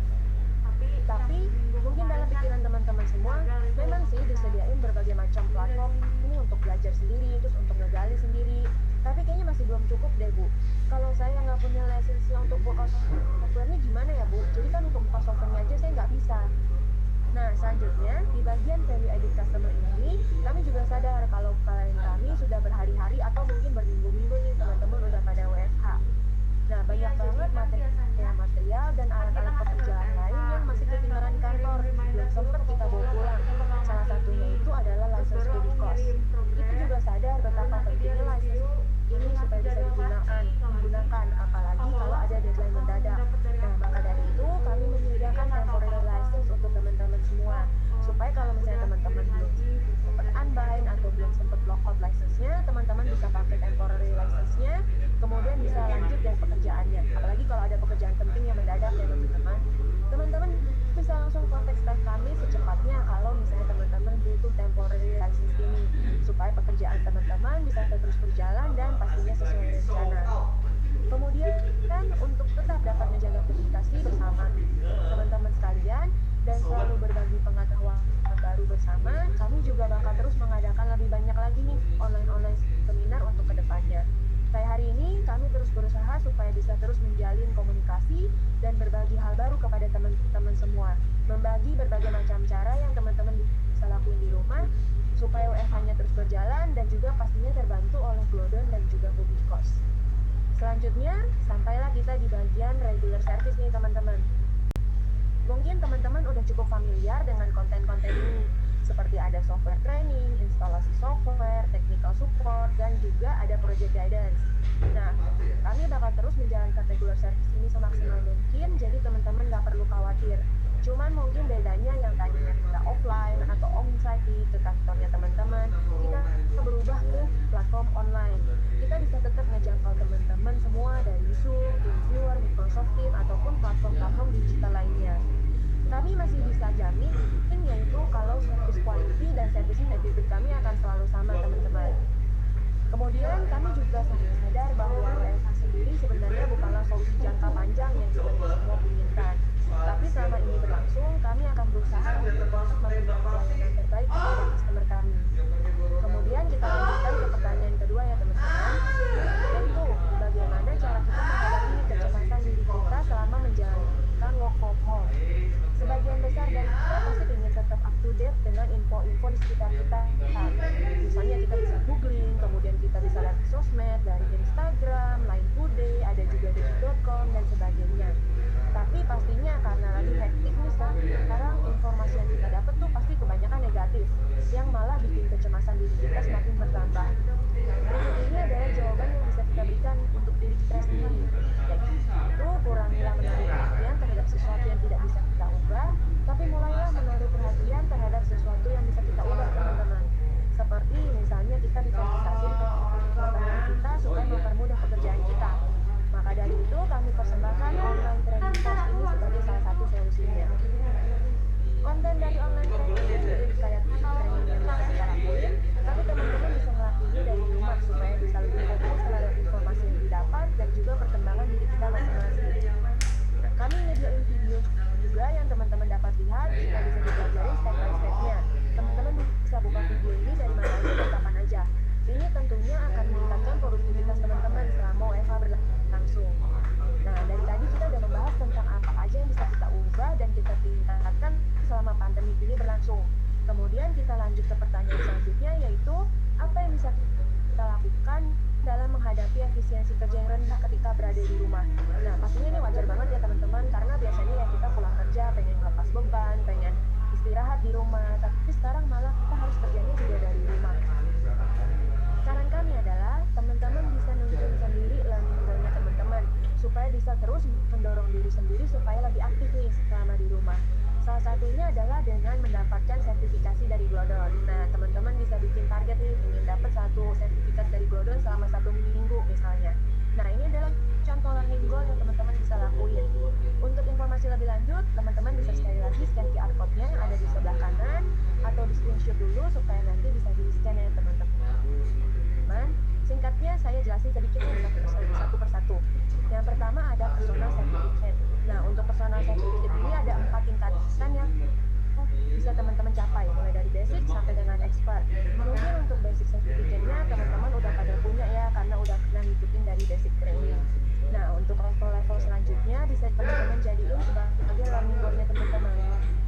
Speaker 9: Tapi mungkin dalam pikiran teman-teman semua memang sih disediain berbagai macam platform ini untuk belajar sendiri, terus untuk ngegali sendiri, tapi kayaknya masih belum cukup deh Bu. Kalau saya nggak punya lisensi untuk buka software-nya gimana ya Bu? Jadi kan untuk buka software-nya aja saya nggak bisa. Nah selanjutnya di bagian value added customer ini kami juga sadar kalau klien kami sudah berhari-hari atau mungkin berminggu-minggu nih teman-teman udah pada WFH. Nah banyak banget material dan alat-alat pekerjaan lain yang masih ketinggalan di kantor, belum sempat kita bawa pulang. Salah satunya itu adalah license Kubikos. Itu juga sadar betapa pentingnya license ini supaya bisa digunakan, apalagi kalau ada deadline mendadak. Nah maka dari itu kami menyediakan temporary license untuk teman-teman semua, supaya kalau misalnya teman-teman belum sempat unbind atau belum sempat lockout license-nya, teman-teman bisa pakai temporary license-nya, kemudian bisa lanjut dari pekerjaannya. Apalagi kalau ada pekerjaan penting yang mendadak ya teman-teman. Teman-teman bisa langsung kontak staff kami secepatnya kalau misalnya teman-teman butuh temporary license ini, supaya pekerjaan teman-teman bisa terus berjalan dan pastinya sesuai rencana. Kemudian kan untuk tetap dapat menjaga komunikasi bersama teman-teman sekalian dan selalu berbagi pengetahuan baru bersama, kami juga bakal terus mengadakan lebih banyak lagi nih online seminar untuk kedepannya. Kayak hari ini kami terus berusaha supaya bisa terus menjalin komunikasi dan berbagi hal baru kepada teman-teman semua, membagi berbagai macam cara yang teman-teman bisa lakuin di rumah supaya WFH-nya terus berjalan dan juga pastinya terbantu oleh Glodon dan juga Kubikos. Selanjutnya, sampailah kita di bagian regular service nih teman-teman. Mungkin teman-teman udah cukup familiar dengan konten-konten ini, seperti ada software training, instalasi software, technical support, dan juga ada project guidance. Nah, kami bakal terus menjalankan regular service ini semaksimal mungkin, jadi teman-teman nggak perlu khawatir. Cuman mungkin bedanya yang tadinya kita offline atau onsite ke kantornya teman-teman, kita berubah ke platform online. Kita bisa tetap ngejangkau teman-teman semua dari Zoom, TeamViewer, Microsoft Teams, ataupun platform-platform digital lainnya. Kami masih bisa jamin yaitu kalau service quality dan service attitude kami akan selalu sama teman-teman. Kemudian kami juga sadar bahwa WFH sendiri sebenarnya bukanlah solusi jangka panjang yang sebenarnya semua inginkan. Tapi selama ini berlangsung, kami akan berusaha untuk memberikan pelayanan terbaik kepada customer kami. Kemudian kita lanjutkan ke pertanyaan kedua ya teman-teman, yaitu bagaimana cara kita menghadapi kecemasan diri kita selama menjalankan work from home. Sebagian besar dari kita pasti ingin tetap up to date dengan info-info di sekitar kita. Misalnya kita bisa googling, kemudian kita bisa lihat sosmed dari Instagram, Line Today, ada juga detik.com dan sebagainya. Tapi pastinya karena lagi hektik nih sekarang informasi yang kita dapat tuh pasti kebanyakan negatif, yang malah bikin kecemasan diri kita semakin bertambah. Berikut ini adalah jawaban yang bisa kita berikan untuk diri kita sendiri, yaitu kurangilah menaruh perhatian terhadap sesuatu yang tidak bisa kita ubah, tapi mulailah menaruh perhatian terhadap sesuatu yang bisa kita buka video ini dari mana aja dan kapan aja. Ini tentunya akan meningkatkan produktivitas teman-teman selama WFH berlangsung. Nah, dari tadi kita udah membahas tentang apa aja yang bisa kita ubah dan kita tingkatkan selama pandemi ini berlangsung. Kemudian kita lanjut ke pertanyaan selanjutnya, yaitu apa yang bisa kita lakukan dalam menghadapi efisiensi kerja yang rendah ketika berada di rumah. Nah, pastinya ini wajar banget ya teman-teman, karena biasanya ya kita pulang kerja pengen melepas beban, pengen istirahat di rumah, tapi sekarang malah kita harus kerjanya juga dari rumah. Saran kami adalah teman-teman bisa nunjukin sendiri learning goal-nya teman-teman, supaya bisa terus mendorong diri sendiri supaya lebih aktif nih selama di rumah. Salah satunya adalah dengan mendapatkan sertifikasi dari Glodon. Nah, teman-teman bisa bikin target nih, ingin dapat satu sertifikat dari Glodon selama 1 minggu misalnya. Nah, ini adalah contoh learning goal yang teman-teman bisa lakuin. Untuk informasi lebih lanjut, teman-teman bisa sekali lagi scan QR code-nya yang ada di sebelah kanan, atau di screenshot dulu supaya nanti bisa di-scan ya teman-teman. Singkatnya saya jelasin sedikit satu persatu. Yang pertama ada personal certificate. Nah, untuk personal certificate ini ada 4 tingkatan yang bisa teman-teman capai, mulai dari basic sampai dengan expert. Kemudian untuk basic certificate-nya teman-teman udah pada punya ya, karena udah pernah ngikutin dari basic training. Nah, untuk level-level selanjutnya bisa teman-teman jadiin sebagai learning goal-nya teman-teman.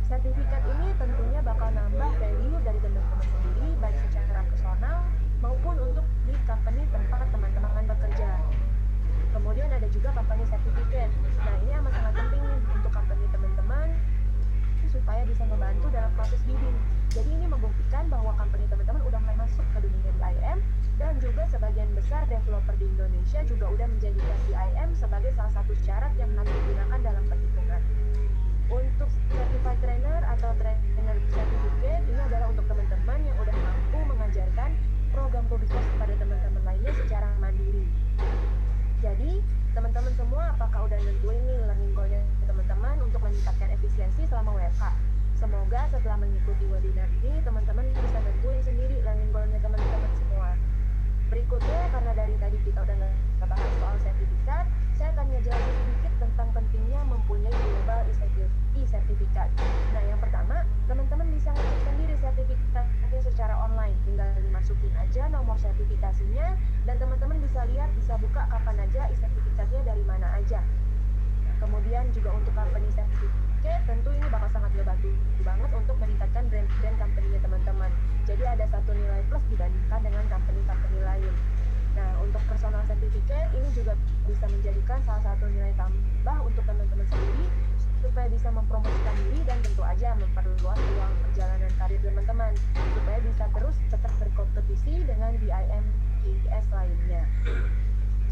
Speaker 9: Sertifikat ini tentunya bakal nambah value dari teman-teman sendiri, baik secara personal maupun untuk di company tempat teman-teman bekerja. Kemudian ada juga company certificate. Nah, ini amat sangat penting nih untuk company teman-teman supaya bisa membantu dalam proses bidding. Jadi ini membuktikan bahwa company teman-teman udah mulai masuk ke dunia BIM, dan juga sebagian besar developer di Indonesia juga udah menjadikan BIM sebagai salah satu syarat yang harus digunakan dalam perhitungan. Untuk certified trainer atau trainer certificate ini adalah untuk teman-teman yang udah mampu mengajarkan program Kubikos kepada teman-teman lainnya secara mandiri. Jadi, teman-teman semua apakah udah nentuin nih learning goal-nya teman-teman untuk meningkatkan efisiensi selama WFH? Semoga setelah mengikuti webinar ini, teman-teman bisa nentuin sendiri learning goal-nya teman-teman semua. Berikutnya, karena dari tadi kita udah ngebahas soal sertifikat, saya akan ngejelasin sedikit tentang pentingnya mempunyai global e-sertifikat. Nah, yang pertama, teman-teman bisa ngecek sendiri sertifikatnya secara online. Tinggal dimasukin aja nomor sertifikasinya, dan teman-teman bisa lihat, bisa buka kapan aja e-sertifikatnya dari mana aja. Kemudian juga untuk company certificate, tentu ini bakal sangat ngebantu banget untuk meningkatkan brand company-nya teman-teman. Jadi ada satu nilai plus dibandingkan dengan company-company lain. Nah, untuk personal certificate ini juga bisa menjadikan salah satu nilai tambah untuk teman-teman sendiri supaya bisa mempromosikan diri dan tentu aja memperluas ruang perjalanan karir teman-teman supaya bisa terus tetap berkompetisi dengan BIM IS lainnya.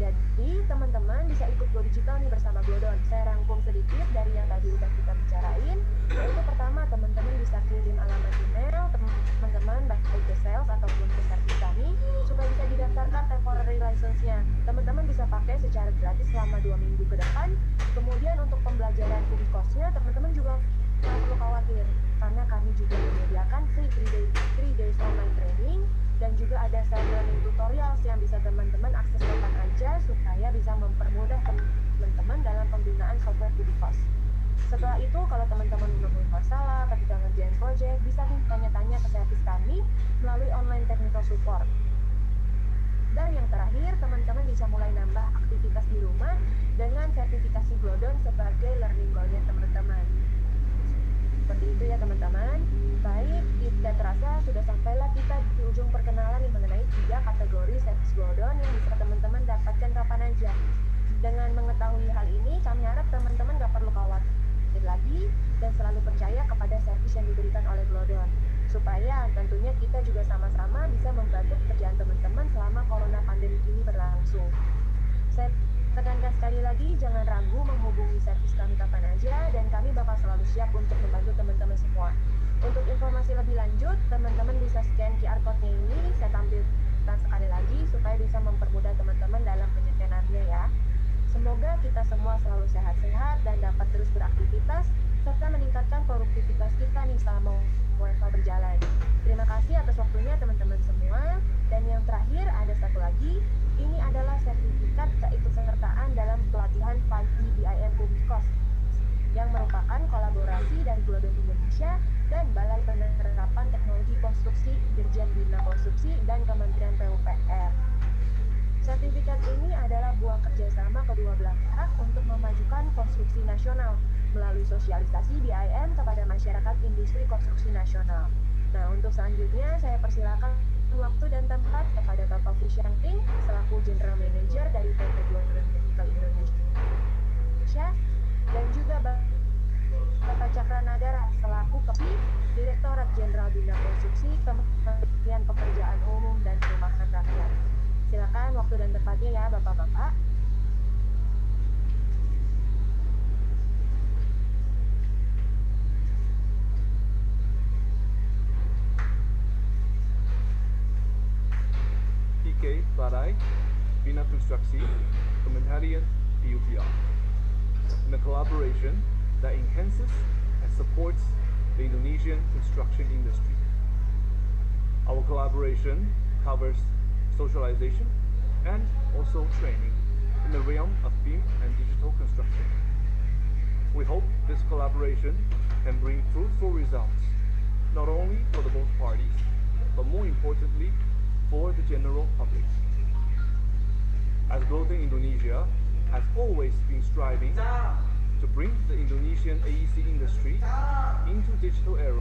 Speaker 9: Jadi teman-teman bisa ikut Go Digital nih bersama Glodon. Saya rangkum sedikit dari yang tadi udah kita bicarain. Yaitu pertama, teman-teman bisa kirim alamat email teman-teman baik ke sales ataupun ke servis kami supaya bisa didaftarkan temporary license-nya. Teman-teman bisa pakai secara gratis selama 2 minggu ke depan. Kemudian untuk pembelajaran Kubikos-nya teman-teman juga nggak perlu khawatir, karena kami juga menyediakan free 3 days online training, dan juga ada self-learning tutorials yang bisa teman-teman akses kapan aja supaya bisa mempermudah teman-teman dalam penggunaan software Kubikos. Setelah itu, kalau teman-teman menemui masalah ketika ngerjain project, bisa tanya-tanya ke servis kami melalui online technical support. Dan yang terakhir, teman-teman bisa mulai nambah aktivitas di rumah dengan sertifikasi Glodon sebagai learning goal-nya teman-teman. Seperti itu ya teman-teman. Baik, tidak terasa sudah sampailah kita di ujung perkenalan yang mengenai 3 kategori servis Glodon yang bisa teman-teman dapatkan kapan aja. Dengan mengetahui hal ini, kami harap teman-teman gak perlu khawatir lagi dan selalu percaya kepada servis yang diberikan oleh Glodon, supaya tentunya kita juga sama-sama bisa membantu pekerjaan teman-teman selama corona pandemi ini berlangsung. Saya tekankan sekali lagi, jangan ragu menghubungi servis kami kapan aja, dan kami bakal selalu siap untuk membantu teman-teman semua. Untuk informasi lebih lanjut, teman-teman bisa scan QR code-nya ini, saya tampilkan sekali lagi supaya bisa mempermudah teman-teman dalam penyekanannya ya. Semoga kita semua selalu sehat-sehat dan dapat terus beraktivitas serta meningkatkan produktivitas kita nih selama WFH berjalan. Terima kasih atas waktunya teman-teman semua. Dan yang terakhir ada satu lagi, ini adalah sertifikat keikutsertaan dalam pelatihan 5E BIM Kubikos yang merupakan kolaborasi dari Glodon Indonesia dan Balai Penerapan Teknologi Konstruksi memajukan konstruksi nasional melalui sosialisasi BIM kepada masyarakat industri konstruksi nasional. Nah, untuk selanjutnya saya persilakan waktu dan tempat kepada Bapak Fushan King selaku General Manager dari PT Global Medical Indonesia dan juga Bapak Cakra Nadara selaku Kepala Direktorat Jenderal Bina Konstruksi Kementerian Pekerjaan Umum dan Perumahan Rakyat. Silakan waktu dan tempatnya ya Bapak-bapak.
Speaker 5: IK Balai Bina Konstruksi Kementerian PUPR, in a collaboration that enhances and supports the Indonesian construction industry. Our collaboration covers socialization and also training in the realm of BIM and digital construction. We hope this collaboration can bring fruitful results, not only for the both parties, but more importantly, for the general public. As Gloating Indonesia has always been striving to bring the Indonesian AEC industry into digital era.